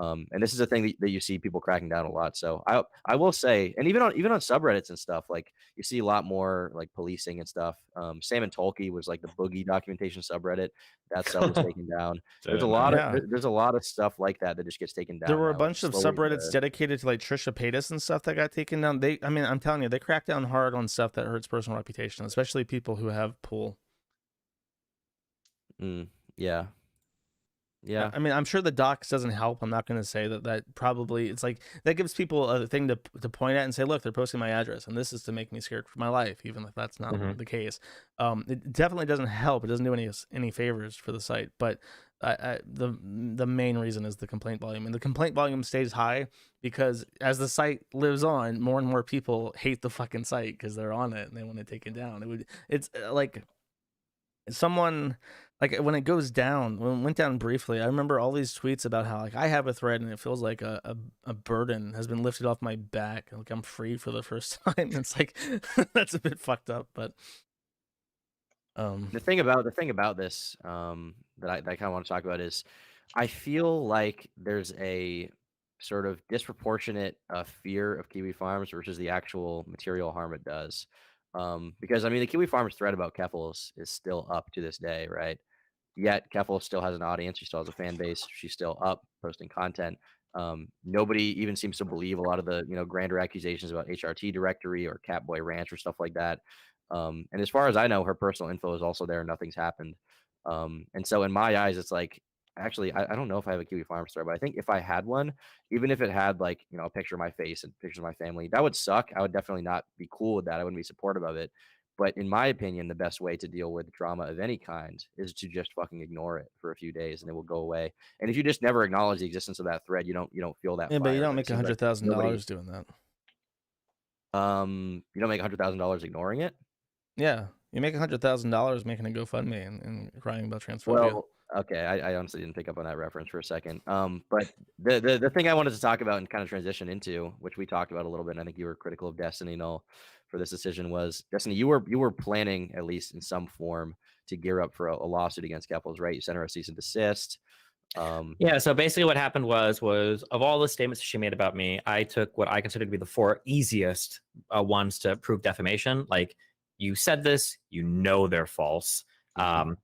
S2: And this is a thing that you see people cracking down a lot. So I will say, and even on subreddits and stuff, like you see a lot more like policing and stuff. Sam and Tolkien was like the boogie documentation subreddit. That stuff was taken down. There's a lot of stuff like that just gets taken down.
S1: There were a bunch of subreddits dedicated to like Trisha Paytas and stuff that got taken down. I'm telling you, they crack down hard on stuff that hurts personal reputation, especially people who have pool.
S2: Yeah. Yeah,
S1: I mean, I'm sure the docs doesn't help. I'm not going to say that probably it's like that gives people a thing to point at and say, look, they're posting my address, and this is to make me scared for my life, even if that's not the case. It definitely doesn't help. It doesn't do any favors for the site. But the main reason is the complaint volume, and the complaint volume stays high because as the site lives on, more and more people hate the fucking site because they're on it and they want to take it down. It's like someone. Like when it goes down, when it went down briefly, I remember all these tweets about how like I have a thread and it feels like a burden has been lifted off my back. Like I'm free for the first time. It's like that's a bit fucked up, but
S2: the thing about this that I kind of want to talk about is I feel like there's a sort of disproportionate fear of Kiwi Farms versus the actual material harm it does. Because I mean the Kiwi Farms thread about Keffels is still up to this day, right? Yet Keffel still has an audience. She still has a fan base. She's still up posting content. Nobody even seems to believe a lot of the grander accusations about HRT directory or Catboy Ranch or stuff like that. And as far as I know, her personal info is also there. Nothing's happened. And so in my eyes, it's like actually I don't know if I have a Kiwi Farms thread, but I think if I had one, even if it had like a picture of my face and pictures of my family, that would suck. I would definitely not be cool with that. I wouldn't be supportive of it. But in my opinion, the best way to deal with drama of any kind is to just fucking ignore it for a few days and it will go away. And if you just never acknowledge the existence of that thread, you don't feel that.
S1: Yeah, but you
S2: fire.
S1: don't make $100,000 doing that.
S2: You don't make $100,000 ignoring it.
S1: Yeah, you make $100,000 making a GoFundMe and crying about transphobia.
S2: Well, okay, I honestly didn't pick up on that reference for a second. But the thing I wanted to talk about and kind of transition into, which we talked about a little bit, and I think you were critical of Destiny Null for this decision, was Destiny. You were planning, at least in some form, to gear up for a lawsuit against Keffels, right? You sent her a cease and desist.
S3: Yeah, so basically what happened was of all the statements she made about me, I took what I considered to be the 4 easiest ones to prove defamation. Like, you said this, they're false.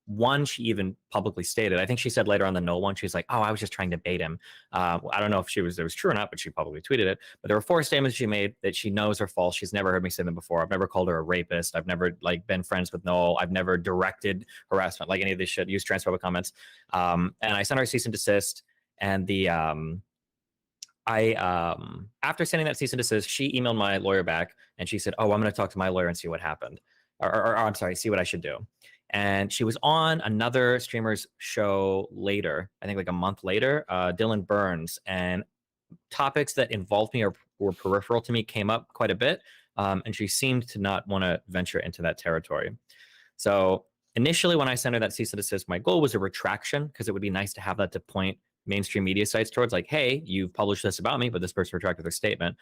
S3: One, she even publicly stated, I think she said later on the no one, she's like, oh, I was just trying to bait him. I don't know if it was true or not, but she publicly tweeted it. But there were 4 statements she made that she knows are false. She's never heard me say them before. I've never called her a rapist. I've never been friends with Noel. I've never directed harassment, like any of this shit, used transphobic comments. And I sent her a cease and desist. And after sending that cease and desist, she emailed my lawyer back and she said, oh, I'm going to talk to my lawyer and see what happened. Or I'm sorry, see what I should do. And she was on another streamer's show later, I think like a month later, Dylan Burns, and topics that involved me or were peripheral to me came up quite a bit. And she seemed to not want to venture into that territory. So initially when I sent her that cease and desist, my goal was a retraction because it would be nice to have that to point mainstream media sites towards, like, hey, you've published this about me, but this person retracted their statement.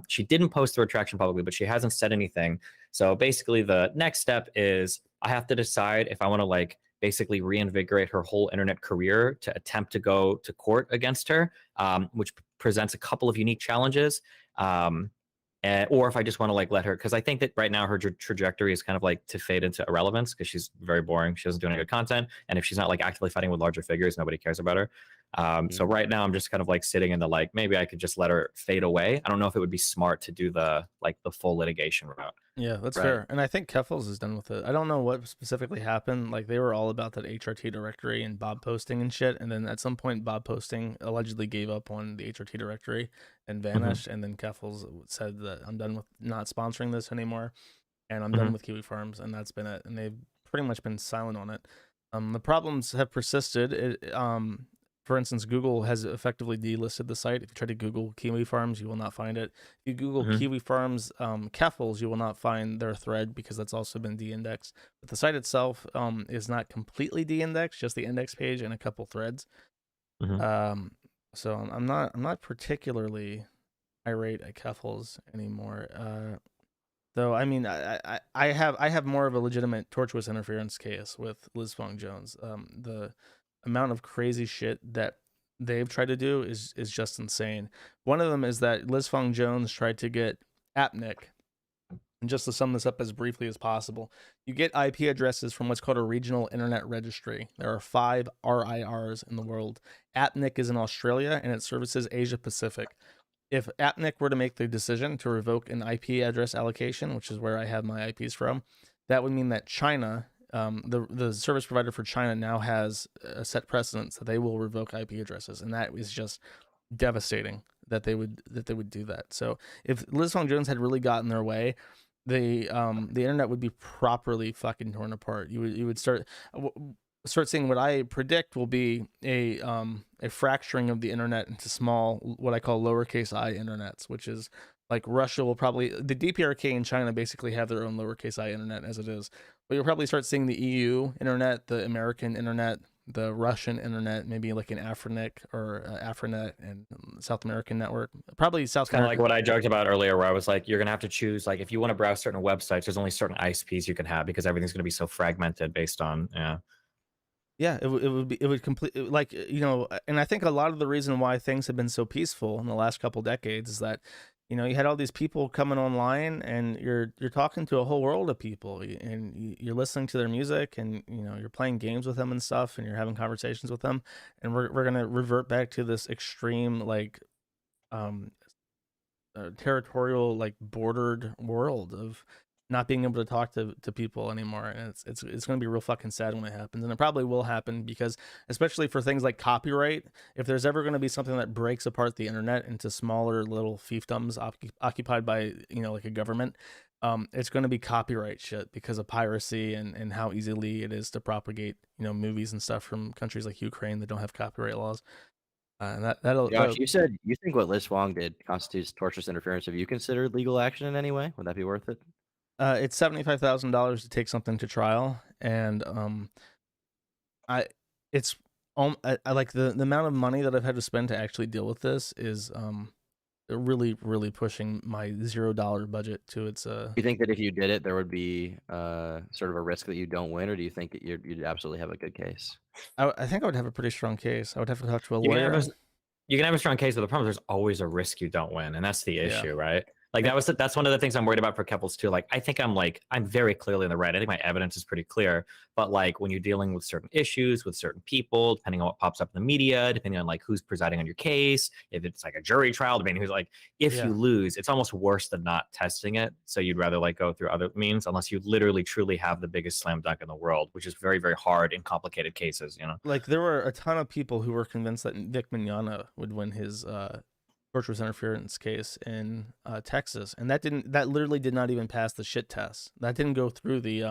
S3: She didn't post the retraction publicly, but she hasn't said anything. So basically, the next step is I have to decide if I want to, like, basically reinvigorate her whole internet career to attempt to go to court against her, which presents a couple of unique challenges. Or if I just want to, like, let her, because I think that right now her trajectory is kind of like to fade into irrelevance because she's very boring. She doesn't do any good content, and if she's not like actively fighting with larger figures, nobody cares about her. So right now I'm just kind of like sitting in the, like, maybe I could just let her fade away. I don't know if it would be smart to do the, like, the full litigation route.
S1: Yeah, that's
S2: Right.
S1: fair. And I think Keffels is done with it. I don't know what specifically happened. Like, they were all about that HRT directory and Bob posting and shit. And then at some point, Bob posting allegedly gave up on the HRT directory and vanished. And then Keffels said that I'm done with not sponsoring this anymore, and I'm done with Kiwi Farms, and that's been it. And they've pretty much been silent on it. The problems have persisted. For instance, Google has effectively delisted the site. If you try to Google Kiwi Farms, you will not find it. If you Google Kiwi Farms Keffels, you will not find their thread because that's also been de-indexed. But the site itself is not completely de-indexed, just the index page and a couple threads. So I'm not particularly irate at Keffels anymore. Though, I mean, I have more of a legitimate tortuous interference case with Liz Fong Jones. The amount of crazy shit that they've tried to do is just insane. One of them is that Liz Fong Jones tried to get AppNick. And just to sum this up as briefly as possible, you get IP addresses from what's called a regional internet registry. There are 5 RIRs in the world. AppNick is in Australia, and it services Asia Pacific. If AppNick were to make the decision to revoke an IP address allocation, which is where I have my IPs from, that would mean that China, the service provider for China, now has a set precedence that they will revoke IP addresses, and that is just devastating that they would do that. So if Liz Fong Jones had really gotten their way, the internet would be properly fucking torn apart. You would start seeing what I predict will be a fracturing of the internet into small, what I call lowercase I internets, which is like Russia will probably, the DPRK and China basically have their own lowercase I internet as it is, but you'll probably start seeing the EU internet, the American internet, the Russian internet, maybe like an Afrinic or Afrinet and South American network, probably South
S3: Kind of
S1: American.
S3: like what I joked about earlier, where I was like, you're gonna have to choose, like, if you want to browse certain websites, there's only certain ISPs you can have because everything's gonna be so fragmented based on
S1: Yeah, it would completely, like, and I think a lot of the reason why things have been so peaceful in the last couple decades is that, you had all these people coming online, and you're talking to a whole world of people, and you're listening to their music, and you're playing games with them and stuff, and you're having conversations with them, and we're gonna revert back to this extreme, like, territorial, like, bordered world of not being able to talk to people anymore, and it's going to be real fucking sad when it happens, and it probably will happen because, especially for things like copyright, if there's ever going to be something that breaks apart the internet into smaller little fiefdoms occupied by like a government, it's going to be copyright shit because of piracy and how easily it is to propagate movies and stuff from countries like Ukraine that don't have copyright laws. And that'll
S2: Josh, you said you think what Liz Wong did constitutes tortious interference. Have you considered legal action in any way? Would that be worth it?
S1: It's $75,000 to take something to trial, and it's I like the amount of money that I've had to spend to actually deal with this is really, really pushing my $0 budget to its.
S2: Do you think that if you did it, there would be sort of a risk that you don't win, or do you think that you'd absolutely have a good case?
S1: I think I would have a pretty strong case. I would have to talk to a
S3: you can
S1: lawyer.
S3: have a strong case, but the problem is there's always a risk you don't win, and that's the issue,
S1: Yeah.
S3: right? Like that's one of the things I'm worried about for Keffels too. Like I think I'm very clearly in the right. I think my evidence is pretty clear. But like when you're dealing with certain issues with certain people, depending on what pops up in the media, depending on like who's presiding on your case, if it's like a jury trial, depending who's like, if you lose, it's almost worse than not testing it. So you'd rather like go through other means unless you literally truly have the biggest slam dunk in the world, which is very, very hard in complicated cases,
S1: Like there were a ton of people who were convinced that Vic Mignogna would win his torturous interference case in Texas, and that literally did not even pass the shit test. That didn't go through the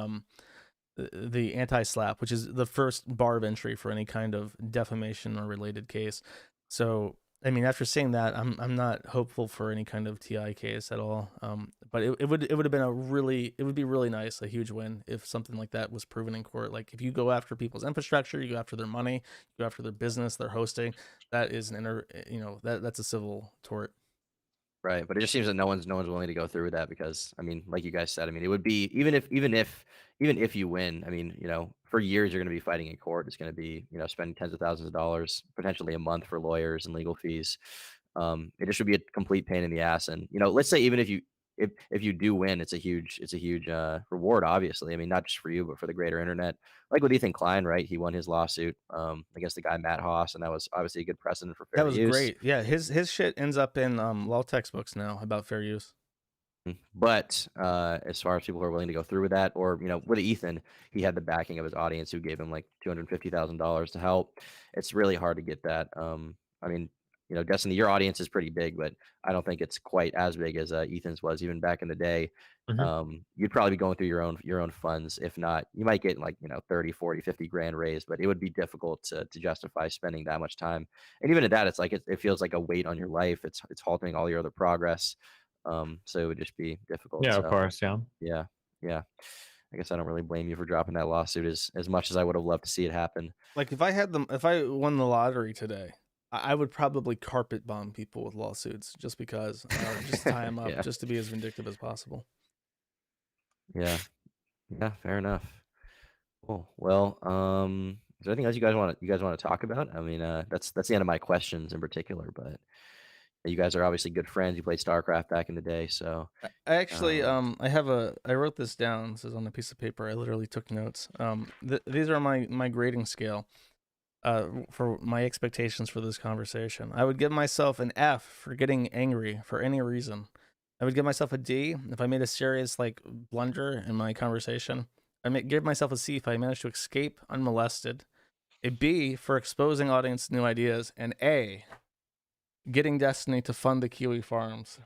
S1: anti-slap, which is the first bar of entry for any kind of defamation or related case. So I mean, after saying that, I'm not hopeful for any kind of TI case at all. But it would have been it would be really nice, a huge win if something like that was proven in court. Like if you go after people's infrastructure, you go after their money, you go after their business, their hosting, that is that's a civil tort.
S2: Right, but it just seems that no one's willing to go through with that because I mean, like you guys said, I mean, it would be even if you win, I mean, for years you're going to be fighting in court. It's going to be spending tens of thousands of dollars, potentially a month for lawyers and legal fees. It just would be a complete pain in the ass. And let's say even if you do win, it's a huge reward. Obviously, I mean, not just for you, but for the greater internet. Like with Ethan Klein, right? He won his lawsuit against the guy Matt Haas, and that was obviously a good precedent for
S1: That
S2: fair
S1: was
S2: use.
S1: great. Yeah, his shit ends up in law textbooks now about fair use.
S2: But as far as people who are willing to go through with that, or with Ethan, he had the backing of his audience who gave him like $250,000 to help. It's really hard to get that. I mean, Destiny, your audience is pretty big, but I don't think it's quite as big as Ethan's was even back in the day. You'd probably be going through your own funds. If not, you might get like 30, 40, 50 grand raised, but it would be difficult to justify spending that much time. And even at that, it's like it feels like a weight on your life. It's halting all your other progress. So it would just be difficult.
S3: Yeah,
S2: So
S3: of course. Yeah.
S2: yeah. I guess I don't really blame you for dropping that lawsuit as much as I would have loved to see it happen.
S1: Like if I won the lottery today, I would probably carpet bomb people with lawsuits just because, just tie them up,
S2: Yeah.
S1: just to be as vindictive as possible.
S2: Yeah, fair enough. Cool. Well, is there anything else you guys want to talk about? I mean, that's the end of my questions in particular, but you guys are obviously good friends. You played StarCraft back in the day, so
S1: I actually I wrote this down. This is on a piece of paper. I literally took notes. These are my grading scale for my expectations for this conversation. I would give myself an F for getting angry for any reason. I would give myself a D if I made a serious like blunder in my conversation. Give myself a C if I managed to escape unmolested. A B for exposing audience to new ideas, and A, getting Destiny to fund the Kiwi farms.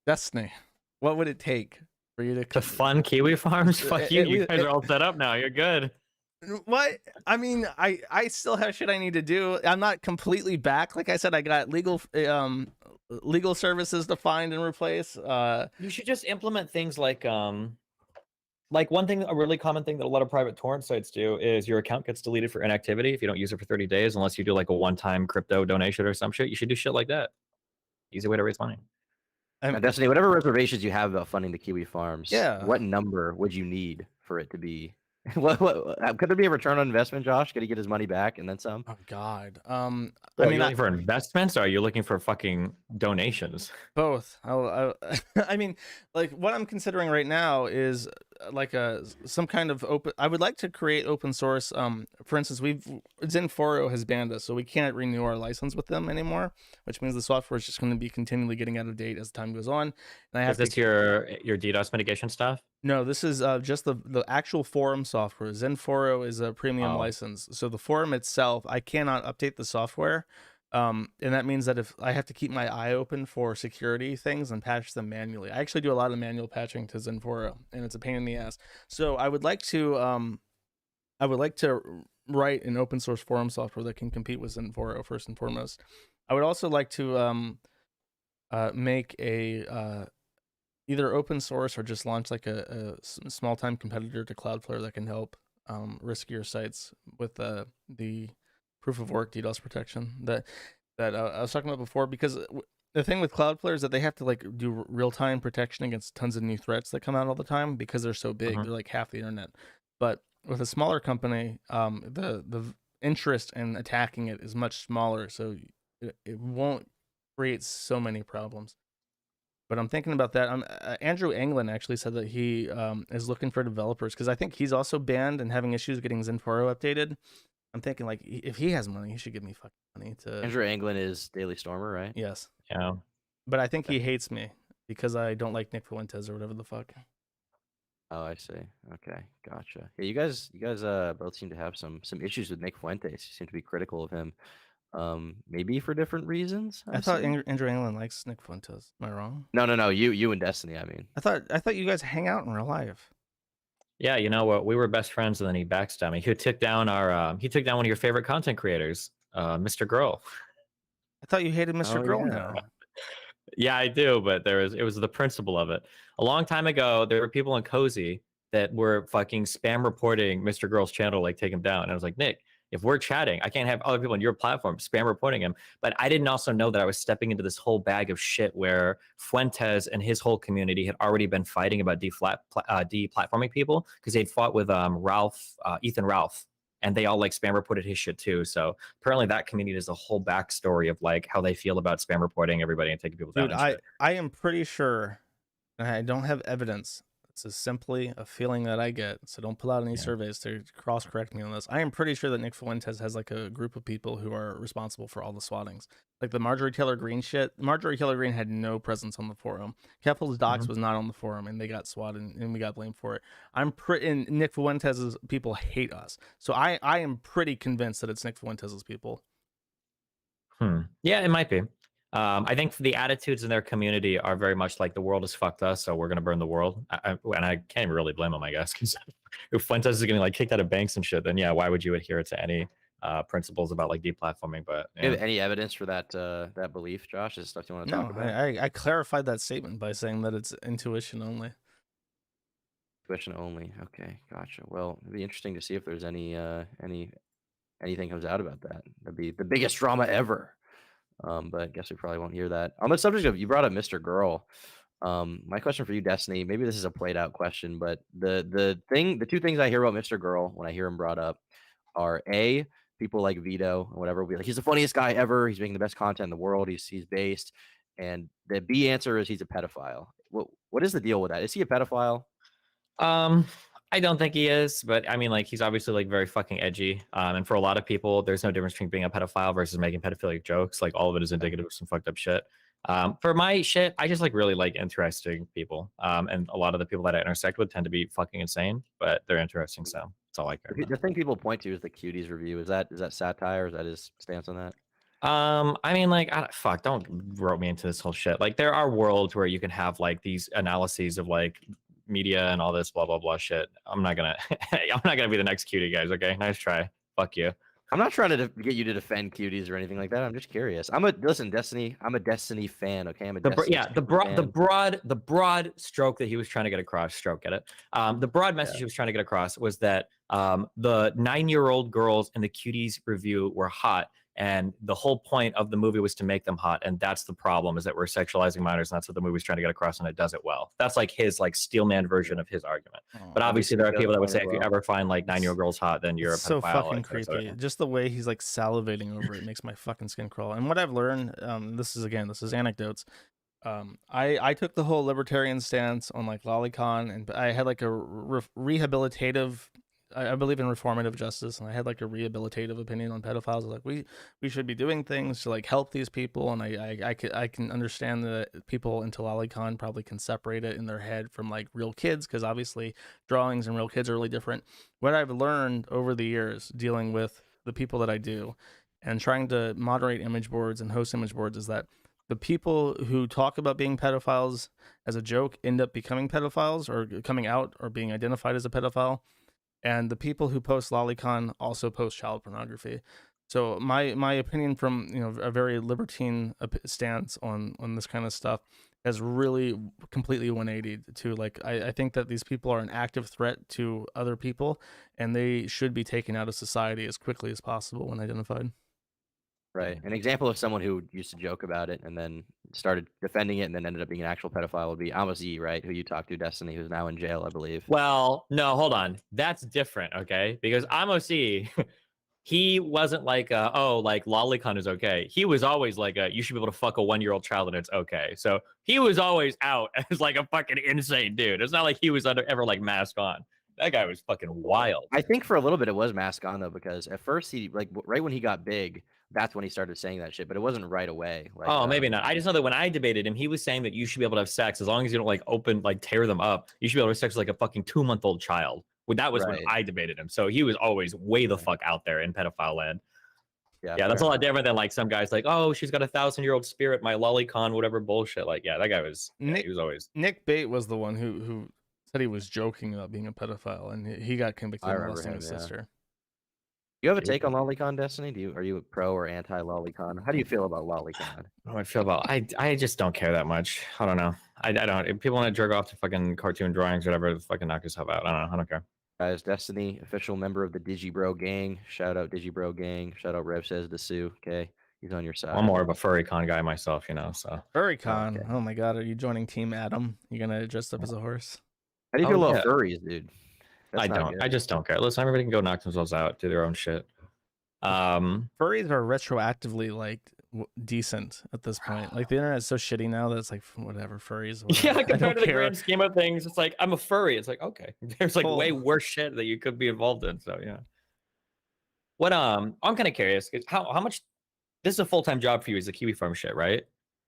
S1: Destiny, what would it take for you
S3: To fund Kiwi farms? Fuck you. You guys
S1: it-
S3: are all set up now. You're good.
S1: What? I mean, I still have shit I need to do. I'm not completely back. Like I said, I got legal services to find and replace.
S3: You should just implement things like one thing, a really common thing that a lot of private torrent sites do is your account gets deleted for inactivity if you don't use it for 30 days, unless you do like a one-time crypto donation or some shit. You should do shit like that. Easy way to raise money.
S2: Now, Destiny, whatever reservations you have about funding the Kiwi farms,
S1: Yeah.
S2: what number would you need for it to be? What could there be a return on investment, Josh? Could he get his money back and then some?
S1: Oh God.
S3: I mean, are you looking for investments or are you looking for fucking donations?
S1: Both. I mean, like what I'm considering right now is like some kind of open. I would like to create open source. For instance, Zen4.0 has banned us, so we can't renew our license with them anymore, which means the software is just going to be continually getting out of date as time goes on. And I have
S3: Is this your DDoS mitigation stuff?
S1: No, this is just the actual forum software. Zen4.0 is a premium license, so the forum itself, I cannot update the software. And that means that if I have to keep my eye open for security things and patch them manually. I actually do a lot of manual patching to Zen4.0, and it's a pain in the ass. So I would like to write an open source forum software that can compete with Zen4.0 first and foremost. I would also like to make a either open source or just launch like a small time competitor to Cloudflare that can help riskier sites with the proof of work DDoS protection that I was talking about before, because the thing with Cloudflare is that they have to like do real-time protection against tons of new threats that come out all the time because they're so big. They're like half the internet. But with a smaller company, the interest in attacking it is much smaller, so it won't create so many problems. But I'm thinking about that. Andrew Anglin actually said that he is looking for developers because I think he's also banned and having issues getting Zen4.0 updated. I'm thinking like if he has money, he should give me fucking money to.
S2: Andrew Anglin is Daily Stormer, right?
S1: Yes.
S3: Yeah.
S1: But I think he hates me because I don't like Nick Fuentes or whatever the fuck.
S2: Oh, I see. Okay, gotcha. Yeah, you guys both seem to have some issues with Nick Fuentes. You seem to be critical of him. Maybe for different reasons.
S1: I thought Andrew Anglin likes Nick Fuentes. Am I wrong?
S2: No. You and Destiny. I mean,
S1: I thought you guys hang out in real life.
S3: Yeah, you know what? We were best friends, and then he backstabbed me. He took down one of your favorite content creators, Mr. Girl.
S1: I thought you hated Mr.
S2: Oh
S1: Girl
S2: yeah.
S1: now.
S3: Yeah, I do, but it was the principle of it. A long time ago, there were people in Cozy that were fucking spam reporting Mr. Girl's channel, like take him down. And I was like, Nick, if we're chatting, I can't have other people on your platform spam reporting him. But I didn't also know that I was stepping into this whole bag of shit where Fuentes and his whole community had already been fighting about deplatforming people because they'd fought with Ethan Ralph, and they all like spam reported his shit too. So apparently that community is a whole backstory of like how they feel about spam reporting everybody and taking people down
S1: Dude,
S3: and shit.
S1: I am pretty sure, and I don't have evidence. This is simply a feeling that I get. So don't pull out any surveys to cross correct me on this. I am pretty sure that Nick Fuentes has like a group of people who are responsible for all the swattings. Like the Marjorie Taylor Greene shit. Marjorie Taylor Greene had no presence on the forum. Capitol's Docs was not on the forum, and they got swatted, and we got blamed for it. I'm pretty, and Nick Fuentes' people hate us. So I am pretty convinced that it's Nick Fuentes' people.
S3: Yeah, it might be. I think the attitudes in their community are very much like the world has fucked us, so we're gonna burn the world. And I can't even really blame them, I guess, because if Fuentes is getting like kicked out of banks and shit, then yeah, why would you adhere to any principles about like deplatforming? But
S2: Do you have any evidence for that that belief, Josh? Is stuff you want to talk about?
S1: I clarified that statement by saying that it's intuition only.
S2: Intuition only. Okay, gotcha. Well, it'd be interesting to see if there's anything comes out about that. That'd be the biggest drama ever. But I guess we probably won't hear that. On the subject of, you brought up Mr. Girl. My question for you, Destiny, maybe this is a played out question, but the two things I hear about Mr. Girl when I hear him brought up are A, people like Vito or whatever will be like, he's the funniest guy ever, he's making the best content in the world, he's based. And the B answer is he's a pedophile. What is the deal with that? Is he a pedophile?
S3: I don't think he is, but I mean, like, he's obviously like very fucking edgy. And for a lot of people, there's no difference between being a pedophile versus making pedophilic jokes. Like, all of it is indicative of some fucked up shit. For my shit, I just like really like interesting people. And a lot of the people that I intersect with tend to be fucking insane, but they're interesting. So that's all I care about.
S2: The thing people point to is the Cuties review. Is that satire? Is that his stance on that?
S3: I mean, like, fuck, don't rope me into this whole shit. Like, there are worlds where you can have like these analyses of like media and all this blah blah blah shit. I'm not gonna be the next cutie, guys. Okay, nice try. Fuck you.
S2: I'm not trying to get you to defend Cuties or anything like that. I'm just curious. Destiny. I'm a Destiny fan. Okay, I'm a Destiny fan.
S3: The broad stroke that he was trying to get across. Get it? The broad message he was trying to get across was that the 9-year-old girls in the Cuties review were hot. And the whole point of the movie was to make them hot, and that's the problem, is that we're sexualizing minors, and that's what the movie's trying to get across, and it does it well. That's like his like steelman version of his argument. But obviously, there are people that would say if you ever find like 9-year-old girls hot, then you're a pedophile.
S1: So fucking
S3: like,
S1: creepy. Just the way he's like salivating over it makes my fucking skin crawl. And what I've learned, this is anecdotes. I took the whole libertarian stance on like lolicon, and I had like a rehabilitative. I believe in reformative justice, and I had like a rehabilitative opinion on pedophiles. I was like, we should be doing things to like help these people, and I can understand that people into lolicon probably can separate it in their head from like real kids, because obviously drawings and real kids are really different. What I've learned over the years dealing with the people that I do and trying to moderate image boards and host image boards is that the people who talk about being pedophiles as a joke end up becoming pedophiles or coming out or being identified as a pedophile. And the people who post lolicon also post child pornography. So my opinion from a very libertine stance on this kind of stuff has really completely 180 to like I think that these people are an active threat to other people, and they should be taken out of society as quickly as possible when identified.
S2: Right. An example of someone who used to joke about it and then started defending it and then ended up being an actual pedophile would be Amos E, right? Who you talked to, Destiny, who's now in jail, I believe.
S3: Well, no, hold on. That's different, okay? Because Amos E, he wasn't like, like lolicon is okay. He was always like, you should be able to fuck a 1-year-old child and it's okay. So he was always out as like a fucking insane dude. It's not like he was ever like mask on. That guy was fucking wild.
S2: I think for a little bit it was mask on though, because at first he like right when he got big, that's when he started saying that shit, but it wasn't right away. Like,
S3: maybe not. I just know that when I debated him, he was saying that you should be able to have sex as long as you don't like tear them up. You should be able to have sex with like a fucking 2-month-old child. Well, that was when I debated him. So he was always way the fuck out there in pedophile land. Yeah, that's a lot different than like some guys like, oh, she's got a 1,000-year-old spirit, my lolicon, whatever bullshit. Like, yeah, that guy was. He was always.
S1: Nick Bate was the one who said he was joking about being a pedophile, and he got convicted of molesting his sister.
S2: you have a take on Lolicon, Destiny? Are you pro or anti Lolicon? How do you feel about Lolicon?
S3: How do I feel about? I just don't care that much. I don't know. I don't. If people want to jerk off to fucking cartoon drawings, or whatever, fucking knock yourself out. I don't know. I don't care.
S2: Guys, Destiny, official member of the Digibro gang. Shout out Digibro gang. Shout out Rev Says the Sue. Okay, he's on your side.
S3: I'm more of a furry con guy myself, so.
S1: Furrycon.
S2: Okay.
S1: Oh my god, are you joining Team Adam? You gonna dress up as a horse?
S2: How do you
S3: Oh,
S2: feel about
S3: yeah.
S2: furries, dude? That's
S3: I
S2: not
S3: don't.
S2: good.
S3: I just don't care. Listen, everybody can go knock themselves out, do their own shit.
S1: Furries are retroactively like decent at this point. Like the internet's so shitty now that it's like whatever furries. Whatever.
S3: Yeah,
S1: I
S3: compared
S1: don't
S3: to the
S1: care.
S3: grand scheme of things, it's like I'm a furry. It's like okay, there's like
S1: Cool.
S3: way worse shit that you could be involved in. So yeah. What I'm kind of curious. How much? This is a full-time job for you, is the Kiwi Farm shit, right?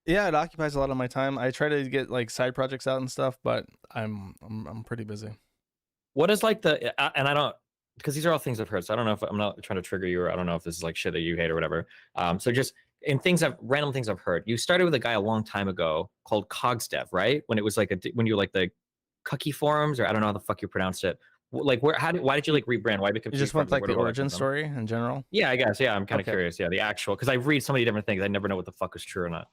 S1: Yeah, it occupies a lot of my time. I try to get like side projects out and stuff, but I'm pretty busy.
S3: What is like the and I don't, because these are all things I've heard, so I don't know if I'm not trying to trigger you, or I don't know if this is like shit that you hate or whatever. So just in random things I've heard. You started with a guy a long time ago called Cogsdev, right? When it was like when you were like the Cookie Forums, or I don't know how the fuck you pronounce it. Like why did you like rebrand? Why become?
S1: You just want like the origin story in general?
S3: Yeah, I guess. Yeah, I'm kind of
S1: Okay.
S3: curious. Yeah, the actual, because I read so many different things. I never know what the fuck is true or not.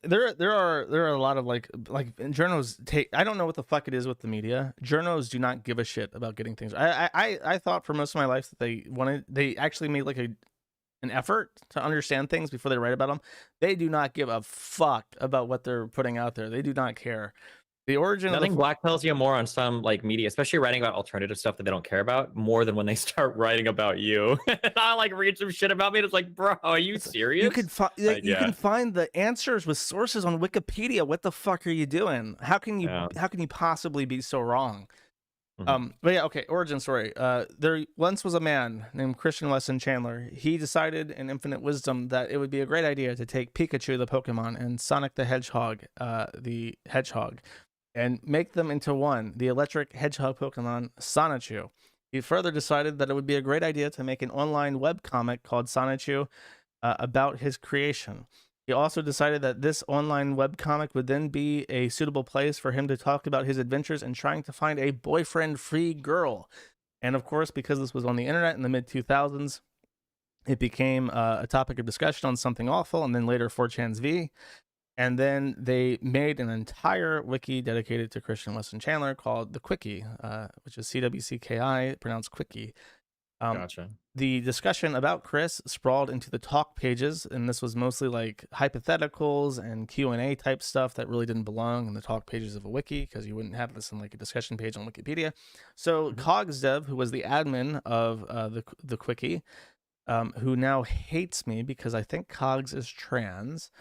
S1: There are a lot of like journos take. I don't know what the fuck it is with the media. Journos do not give a shit about getting things. I thought for most of my life that they actually made like an effort to understand things before they write about them. They do not give a fuck about what they're putting out there. They do not care. The origin
S3: I
S1: of
S3: think Black tells you more on some like media, especially writing about alternative stuff that they don't care about, more than when they start writing about you. I like read some shit about me, and it's like, bro, are you serious?
S1: You could can find the answers with sources on Wikipedia. What the fuck are you doing? How can you possibly be so wrong?
S3: Mm-hmm.
S1: But yeah, okay. Origin story. There once was a man named Christian Weston Chandler. He decided in infinite wisdom that it would be a great idea to take Pikachu the Pokemon and Sonic the Hedgehog the Hedgehog, and make them into one, the electric hedgehog Pokemon Sonichu. He further decided that it would be a great idea to make an online webcomic called Sonichu about his creation. He also decided that this online webcomic would then be a suitable place for him to talk about his adventures in trying to find a boyfriend-free girl. And of course, because this was on the internet in the mid-2000s, it became a topic of discussion on Something Awful, and then later 4chan's V. And then they made an entire wiki dedicated to Christian Weston Chandler called the Quickie, which is CWCKI, pronounced Quickie.
S3: Gotcha.
S1: The discussion about Chris sprawled into the talk pages, and this was mostly like hypotheticals and Q&A type stuff that really didn't belong in the talk pages of a wiki, because you wouldn't have this in like a discussion page on Wikipedia. So Cogsdev, who was the admin of the Quickie, who now hates me because I think Cogs is trans,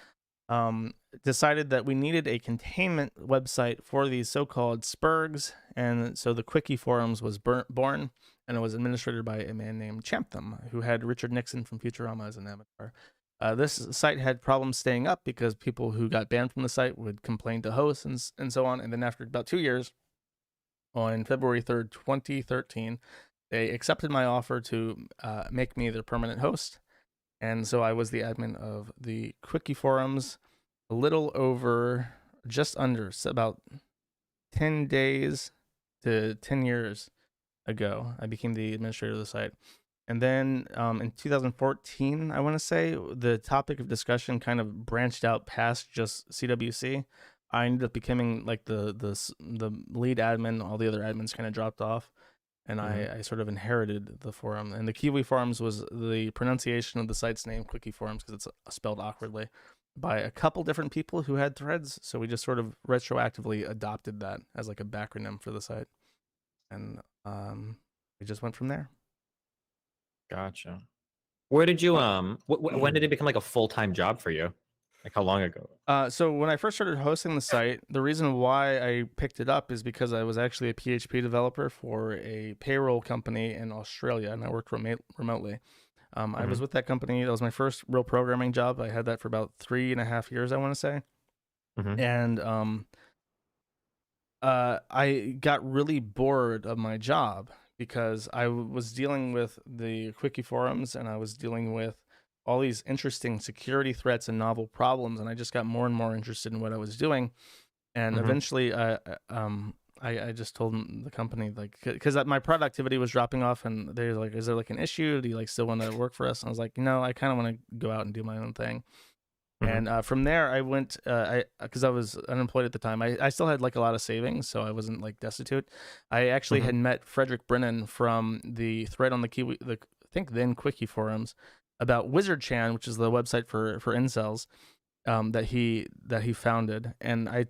S1: decided that we needed a containment website for these so-called spurgs, and so the Quickie Forums was born, and it was administered by a man named Champtham, who had Richard Nixon from Futurama as an avatar. This site had problems staying up because people who got banned from the site would complain to hosts and so on, and then after about 2 years, on February 3rd, 2013, they accepted my offer to make me their permanent host. And so I was the admin of the Quickie Forums a little over, just under, about 10 days to 10 years ago. I became the administrator of the site. And then in 2014, I want to say, the topic of discussion kind of branched out past just CWC. I ended up becoming like the lead admin. All the other admins kind of dropped off. And I sort of inherited the forum. And the Kiwi Forums was the pronunciation of the site's name, Quickie Forums, because it's spelled awkwardly, by a couple different people who had threads. So we just sort of retroactively adopted that as like a backronym for the site. And we just went from there.
S3: Gotcha. Where did you when did it become like a full-time job for you? Like how long ago?
S1: So when I first started hosting the site, the reason why I picked it up is because I was actually a PHP developer for a payroll company in Australia, and I worked remotely. I was with that company. That was my first real programming job. I had that for about 3.5 years, I want to say. And I got really bored of my job because I was dealing with the Quickie Forums, and I was dealing with all these interesting security threats and novel problems, and I just got more and more interested in what I was doing. And eventually I I just told the company, like, because my productivity was dropping off, and they're like, "Is there like an issue? Do you like still want to work for us?" And I was like, "No, I kind of want to go out and do my own thing."
S3: Mhm.
S1: And from there, I went. Because I was unemployed at the time, I still had like a lot of savings, so I wasn't like destitute. I actually
S3: Mhm.
S1: had met Frederick Brennan from the thread on the Kiwi, I think then Quickie forums, about Wizard Chan, which is the website for incels, that he founded, and I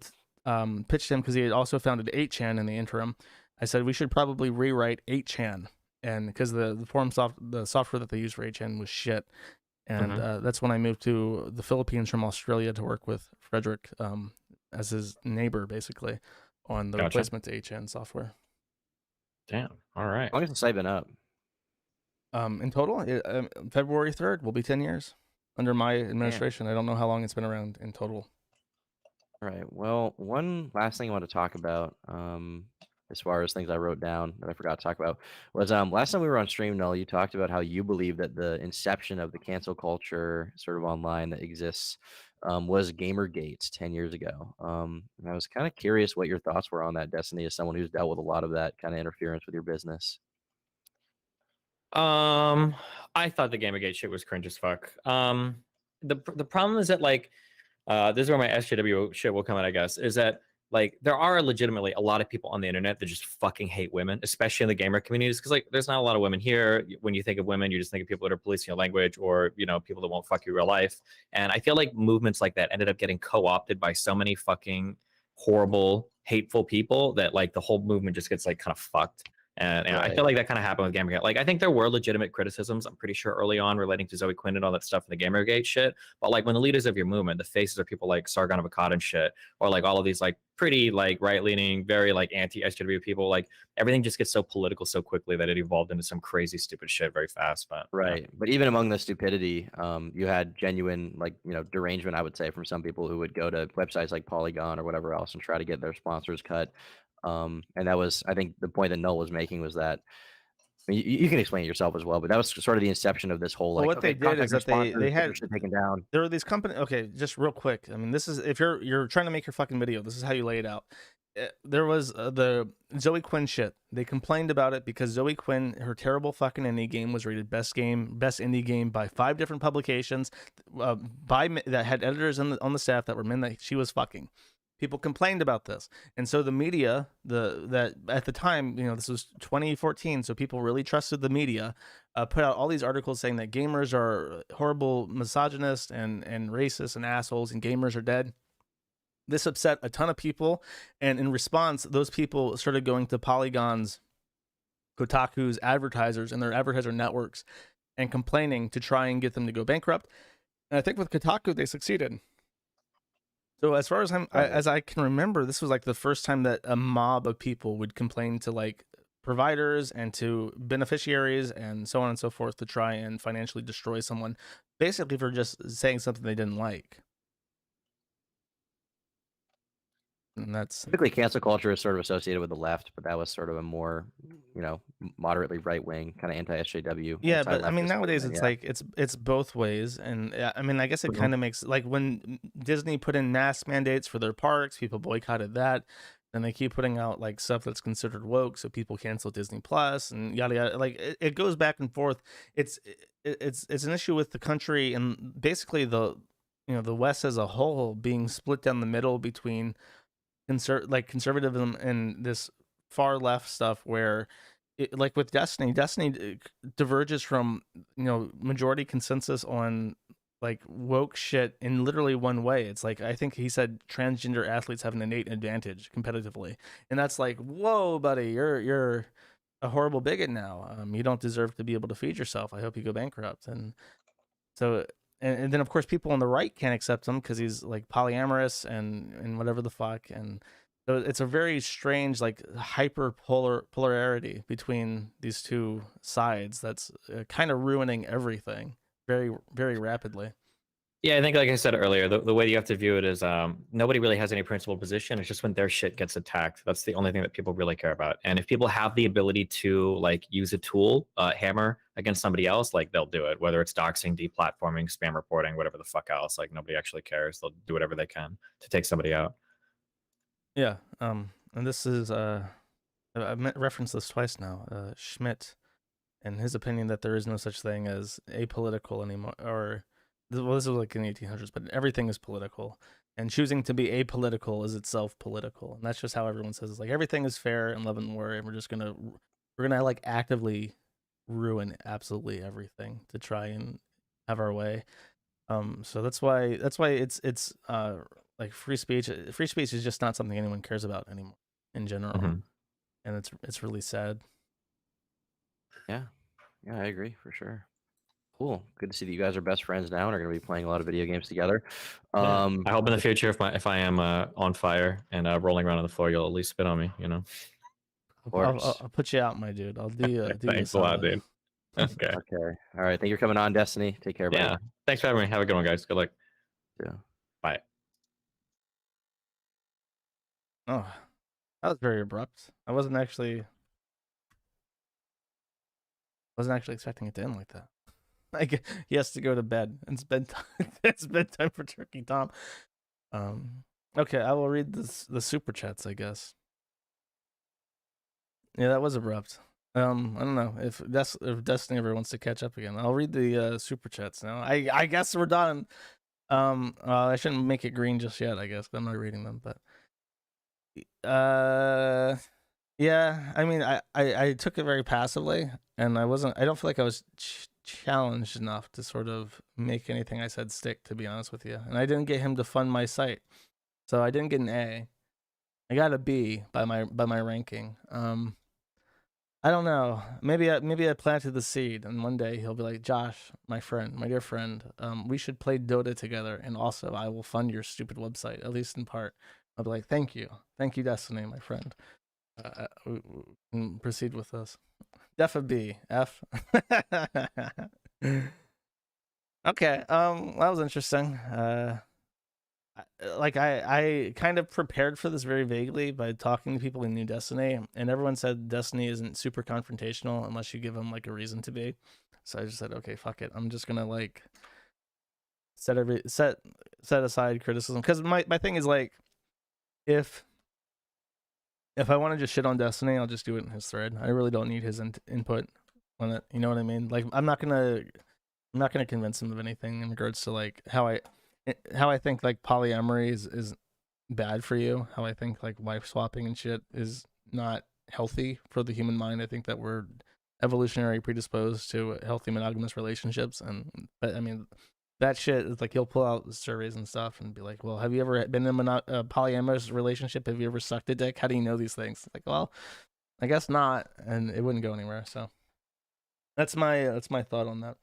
S1: pitched him because he had also founded 8chan in the interim. I said we should probably rewrite 8chan, and because the software that they used for 8chan was shit, and
S3: Mhm.
S1: that's when I moved to the Philippines from Australia to work with Frederick as his neighbor, basically, on the
S3: Gotcha.
S1: replacement to 8chan software.
S3: Damn. All right.
S2: How long has the site been up?
S1: In total, February 3rd will be 10 years under my
S2: Damn.
S1: administration. I don't know how long it's been around in total.
S2: All right. Well, one last thing I want to talk about, as far as things I wrote down that I forgot to talk about, was last time we were on stream, Null, you talked about how you believe that the inception of the cancel culture sort of online that exists was Gamergate 10 years ago. And I was kind of curious what your thoughts were on that, Destiny, as someone who's dealt with a lot of that kind of interference with your business.
S3: Um, I thought the Gamergate shit was cringe as fuck. The problem is that like, this is where my SJW shit will come out, I guess, is that like there are legitimately a lot of people on the internet that just fucking hate women, especially in the gamer communities, because like there's not a lot of women here. When you think of women, you just think of people that are policing your language, or people that won't fuck you in real life. And I feel like movements like that ended up getting co-opted by so many fucking horrible, hateful people that like the whole movement just gets like kind of fucked. And I
S2: Right.
S3: feel like that kind of happened with Gamergate. Like, I think there were legitimate criticisms, I'm pretty sure, early on relating to Zoe Quinn and all that stuff in the Gamergate shit. But like, when the leaders of your movement, the faces are people like Sargon of Akkad and shit, or like all of these like pretty like right-leaning, very like anti-SJW people, like everything just gets so political so quickly that it evolved into some crazy stupid shit very fast. But
S2: Right. But even among the stupidity, you had genuine, like, derangement, I would say, from some people who would go to websites like Polygon or whatever else and try to get their sponsors cut. And that was, I think, the point that Null was making was that, I mean, you can explain it yourself as well, but that was sort of the inception of this whole,
S1: Well,
S2: like,
S1: what they
S2: okay,
S1: did
S2: contact
S1: is
S2: your
S1: that they
S2: sponsors,
S1: they
S2: get their
S1: had
S2: shit taken down.
S1: there are these companies. Okay, just real quick. I mean, this is if you're trying to make your fucking video, this is how you lay it out. There was the Zoe Quinn shit. They complained about it because Zoe Quinn, her terrible fucking indie game, was rated best indie game by 5 different publications, that had editors on the staff that were men that she was fucking. People complained about this, and so the media, that at the time, this was 2014, so people really trusted the media. Put out all these articles saying that gamers are horrible, misogynist, and racist and assholes, and gamers are dead. This upset a ton of people, and in response, those people started going to Polygon's, Kotaku's advertisers and their advertiser networks and complaining to try and get them to go bankrupt. And I think with Kotaku, they succeeded. So as far as
S2: Right.
S1: as I can remember, this was like the first time that a mob of people would complain to like providers and to beneficiaries and so on and so forth to try and financially destroy someone, basically for just saying something they didn't like. And that's
S2: Typically, cancel culture is sort of associated with the left, but that was sort of a more, moderately right wing, kind of anti SJW,
S1: Yeah,
S2: anti
S1: but I mean,
S2: leftist
S1: nowadays
S2: movement.
S1: it's
S2: Yeah.
S1: like it's both ways, and I mean, I guess it
S3: Mhm.
S1: kind of makes, like, when Disney put in mask mandates for their parks, people boycotted that. Then they keep putting out like stuff that's considered woke, so people cancel Disney Plus and yada yada. Like it goes back and forth. It's an issue with the country and basically the West as a whole being split down the middle between conservatism and this far left stuff, where like with Destiny diverges from majority consensus on like woke shit in literally one way. It's like, I think he said transgender athletes have an innate advantage competitively, and that's like, whoa, buddy, you're a horrible bigot now. You don't deserve to be able to feed yourself. I hope you go bankrupt. And so, and then of course people on the right can't accept him because he's like polyamorous and whatever the fuck. And so it's a very strange, like, hyper polarity between these two sides that's kind of ruining everything very, very rapidly.
S3: Yeah, I think, like I said earlier, the way you have to view it is nobody really has any principled position. It's just when their shit gets attacked. That's the only thing that people really care about. And if people have the ability to like use a tool, hammer against somebody else, like they'll do it, whether it's doxing, deplatforming, spam reporting, whatever the fuck else. Like nobody actually cares. They'll do whatever they can to take somebody out.
S1: Yeah. and this is referenced this twice now. Schmidt, and his opinion that there is no such thing as apolitical anymore, or well, this was like in the 1800s, but everything is political, and choosing to be apolitical is itself political, and that's just how everyone says it's like everything is fair in love and war, and we're gonna like actively ruin absolutely everything to try and have our way. So that's why it's like free speech. Free speech is just not something anyone cares about anymore in general, and it's really sad.
S2: Yeah, I agree for sure. Cool. Good to see that you guys are best friends now and are going to be playing a lot of video games together.
S3: I hope in the future, if I am on fire and rolling around on the floor, you'll at least spit on me. You know.
S1: I'll put you out, my dude. I'll do you.
S3: Thanks a lot, dude. Okay.
S2: Okay. All right. Thank you for coming on, Destiny. Take care, buddy.
S3: Yeah. Thanks for having me. Have a good one, guys. Good luck.
S2: Yeah.
S3: Bye.
S1: Oh, that was very abrupt. I wasn't actually expecting it to end like that. Like he has to go to bed. It's bedtime. It's bedtime for Turkey Tom. Okay, I will read the super chats, I guess. Yeah, that was abrupt. I don't know if Destiny ever wants to catch up again. I'll read the super chats now. I guess we're done. I shouldn't make it green just yet, I guess, 'cause I'm not reading them, but yeah, I mean, I took it very passively, and I don't feel like I was challenged enough to sort of make anything I said stick, to be honest with you. And I didn't get him to fund my site, so I didn't get an A. I got a B by my ranking. I don't know. Maybe I planted the seed, and one day he'll be like, Josh, my dear friend, we should play Dota together, and also I will fund your stupid website, at least in part. I'll be like, thank you, Destiny, my friend. We can proceed with this. Def a B. F. Okay. That was interesting. I kind of prepared for this very vaguely by talking to people who knew Destiny, and everyone said Destiny isn't super confrontational unless you give them like a reason to be. So I just said, okay, fuck it. I'm just gonna like set aside criticism, because my thing is like, if I want to just shit on Destiny, I'll just do it in his thread. I really don't need his input on it. You know what I mean? Like, I'm not gonna convince him of anything in regards to like how I think like polyamory is bad for you. How I think like wife swapping and shit is not healthy for the human mind. I think that we're evolutionary predisposed to healthy monogamous relationships, but I mean, that shit is like, he'll pull out surveys and stuff and be like, well, have you ever been in a polyamorous relationship? Have you ever sucked a dick? How do you know these things? Like, well, I guess not, and it wouldn't go anywhere. So that's my thought on that.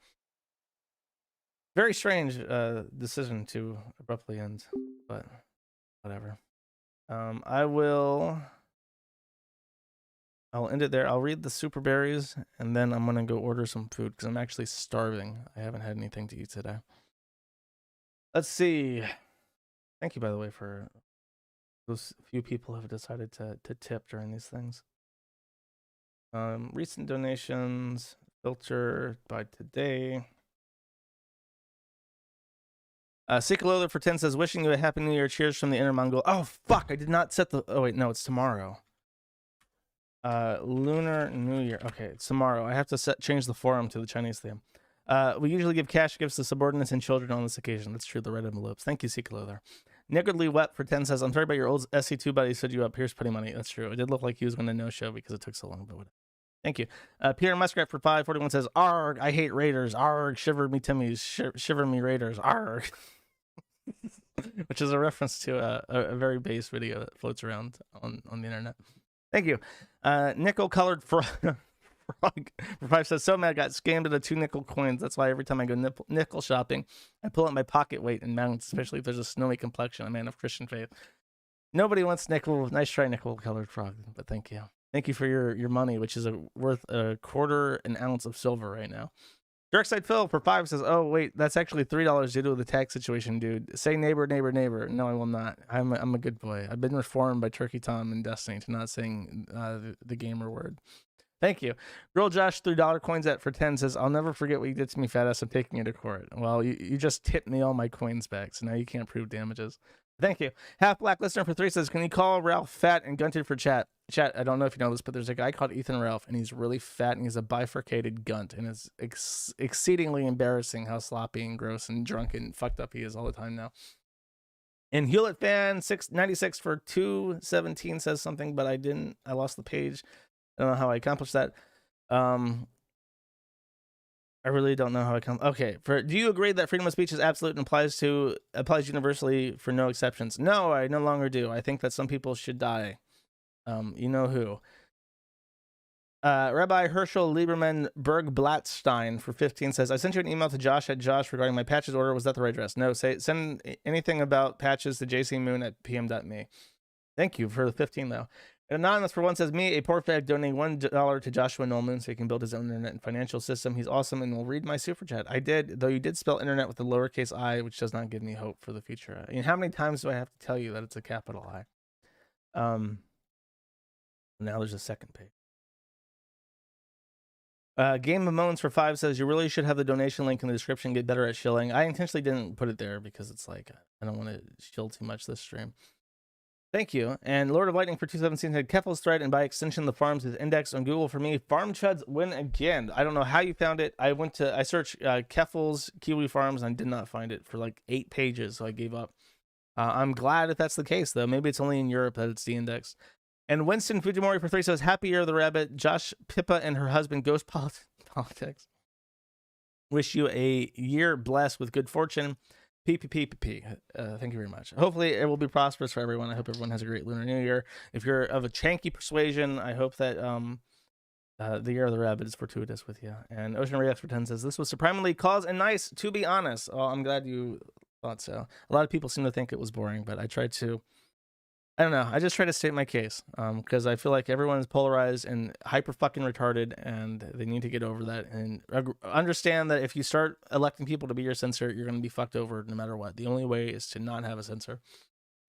S1: Very strange decision to abruptly end, but whatever. I'll end it there. I'll read the super berries, and then I'm gonna go order some food because I'm actually starving. I haven't had anything to eat today. Let's see. Thank you, by the way, for those few people who have decided to tip during these things. Recent donations, filter by today. Sikalola for 10 says, wishing you a happy new year. Cheers from the Inner Mongol. Oh, fuck. I did not set the... Oh, wait. No, it's tomorrow. Lunar New Year. Okay, it's tomorrow. I have to change the forum to the Chinese theme. We usually give cash gifts to subordinates and children on this occasion. That's true. The red envelopes. Thank you, Sikalola. Niggardly Wet for 10 says, I'm sorry about your old SC2 buddy stood you up. Here's putting money. That's true. It did look like he was going to no-show because it took so long, but whatever. Thank you. Peter Muskrat for 541 says, Arg, I hate Raiders. Arg, shiver me Timmies. Shiver me Raiders. Arg. Which is a reference to a very base video that floats around on the internet. Thank you. Nickel colored frog for 5 says, so mad, got scammed at 2 nickel coins. That's why every time I go nickel shopping, I pull out my pocket weight and mounts, especially if there's a snowy complexion. A man of Christian faith. Nobody wants nickel. Nice try, nickel colored frog, but thank you. Thank you for your money, which is worth a quarter an ounce of silver right now. Darkside Phil for 5 says, oh, wait, that's actually $3 due to the tax situation, dude. Say neighbor, neighbor, neighbor. No, I will not. I'm a good boy. I've been reformed by Turkey Tom and Destiny to not saying the gamer word. Thank you. Girl Josh $3 coins at for 10 says, I'll never forget what you did to me, fat ass. I'm taking you to court. Well, you just tipped me all my coins back, so now you can't prove damages. Thank you. Half Black Listener for 3 says, can you call Ralph fat and gunted for chat? Chat, I don't know if you know this, but there's a guy called Ethan Ralph, and he's really fat, and he's a bifurcated gunt, and it's exceedingly embarrassing how sloppy and gross and drunk and fucked up he is all the time now. And Hewlett Fan 696 for 217 says something, but I lost the page. I don't know how I accomplished that. I really don't know how I come. Okay, do you agree that freedom of speech is absolute and applies universally for no exceptions? No, I no longer do. I think that some people should die. You know who? Rabbi Herschel Lieberman Berg-Blattstein for 15 says, I sent you an email to Josh at Josh regarding my patches order. Was that the right address? No, send anything about patches to jcmoon at pm.me. Thank you for the 15 though. Anonymous for 1 says, me, a poor fag, donating $1 to Joshua Nolman so he can build his own internet and financial system. He's awesome and will read my super chat. I did, though you did spell internet with a lowercase I, which does not give me hope for the future. I mean, how many times do I have to tell you that it's a capital I? Now there's a second page. Game of Moans for 5 says, you really should have the donation link in the description. Get better at shilling. I intentionally didn't put it there because it's like, I don't want to shill too much this stream. Thank you. And Lord of Lightning for 217 said, Keffel's thread and by extension the farms is indexed on Google for me. Farm chuds win again. I don't know how you found it. I searched Keffel's Kiwi Farms and I did not find it for like 8 pages, so I gave up. I'm glad if that's the case, though. Maybe it's only in Europe that it's de-indexed. And Winston Fujimori for 3 says, Happy Year of the Rabbit. Josh, Pippa, and her husband, Ghost Politics, wish you a year blessed with good fortune. PPPP. Thank you very much. Hopefully it will be prosperous for everyone. I hope everyone has a great Lunar New Year. If you're of a Chanky persuasion, I hope that the Year of the Rabbit is fortuitous with you. And Ocean Ray for 10 says, this was surprisingly cause and nice, to be honest. Oh, I'm glad you thought so. A lot of people seem to think it was boring, but I don't know. I just try to state my case because I feel like everyone is polarized and hyper fucking retarded, and they need to get over that and understand that if you start electing people to be your censor, you're going to be fucked over no matter what. The only way is to not have a censor.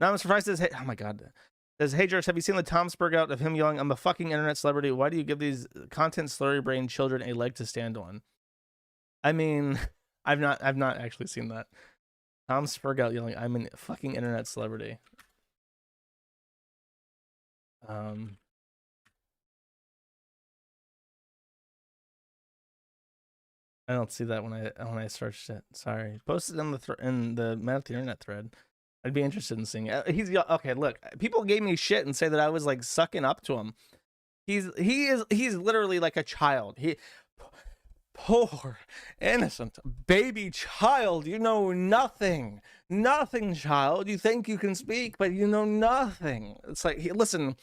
S1: Now, Mr. Price says, hey, oh my God. Says, hey, George, have you seen the Tom Spurg out of him yelling, I'm a fucking internet celebrity. Why do you give these content slurry brain children a leg to stand on? I mean, I've not actually seen that. Tom Spurg out yelling, I'm a fucking internet celebrity. I don't see that when I searched it. Sorry. Posted in the Man of the Internet thread. I'd be interested in seeing it. He's okay. Look, people gave me shit and say that I was like sucking up to him. He's literally like a child. Poor innocent baby child. You know nothing. Nothing, child. You think you can speak, but you know nothing. It's like, listen.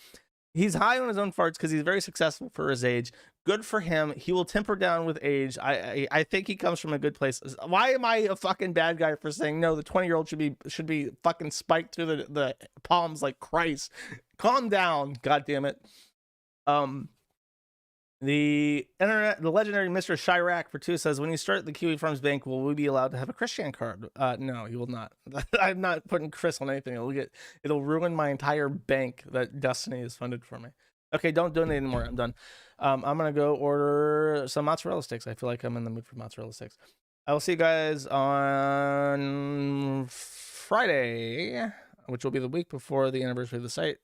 S1: He's high on his own farts because he's very successful for his age. Good for him. He will temper down with age. I think he comes from a good place. Why am I a fucking bad guy for saying no? The 20-year-old should be fucking spiked through the palms like Christ. Calm down, God damn it. The legendary Mr. Chirac for 2 says, when you start the Kiwi Farms Bank, will we be allowed to have a Christian card? No, you will not. I'm not putting Chris on anything. It'll ruin my entire bank that Destiny has funded for me. Okay, don't donate anymore. I'm done. I'm gonna go order some mozzarella sticks. I feel like I'm in the mood for mozzarella sticks. I will see you guys on Friday, which will be the week before the anniversary of the site.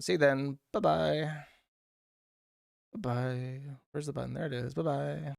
S1: See you then. Bye-bye. Bye-bye. Where's the button? There it is. Bye-bye.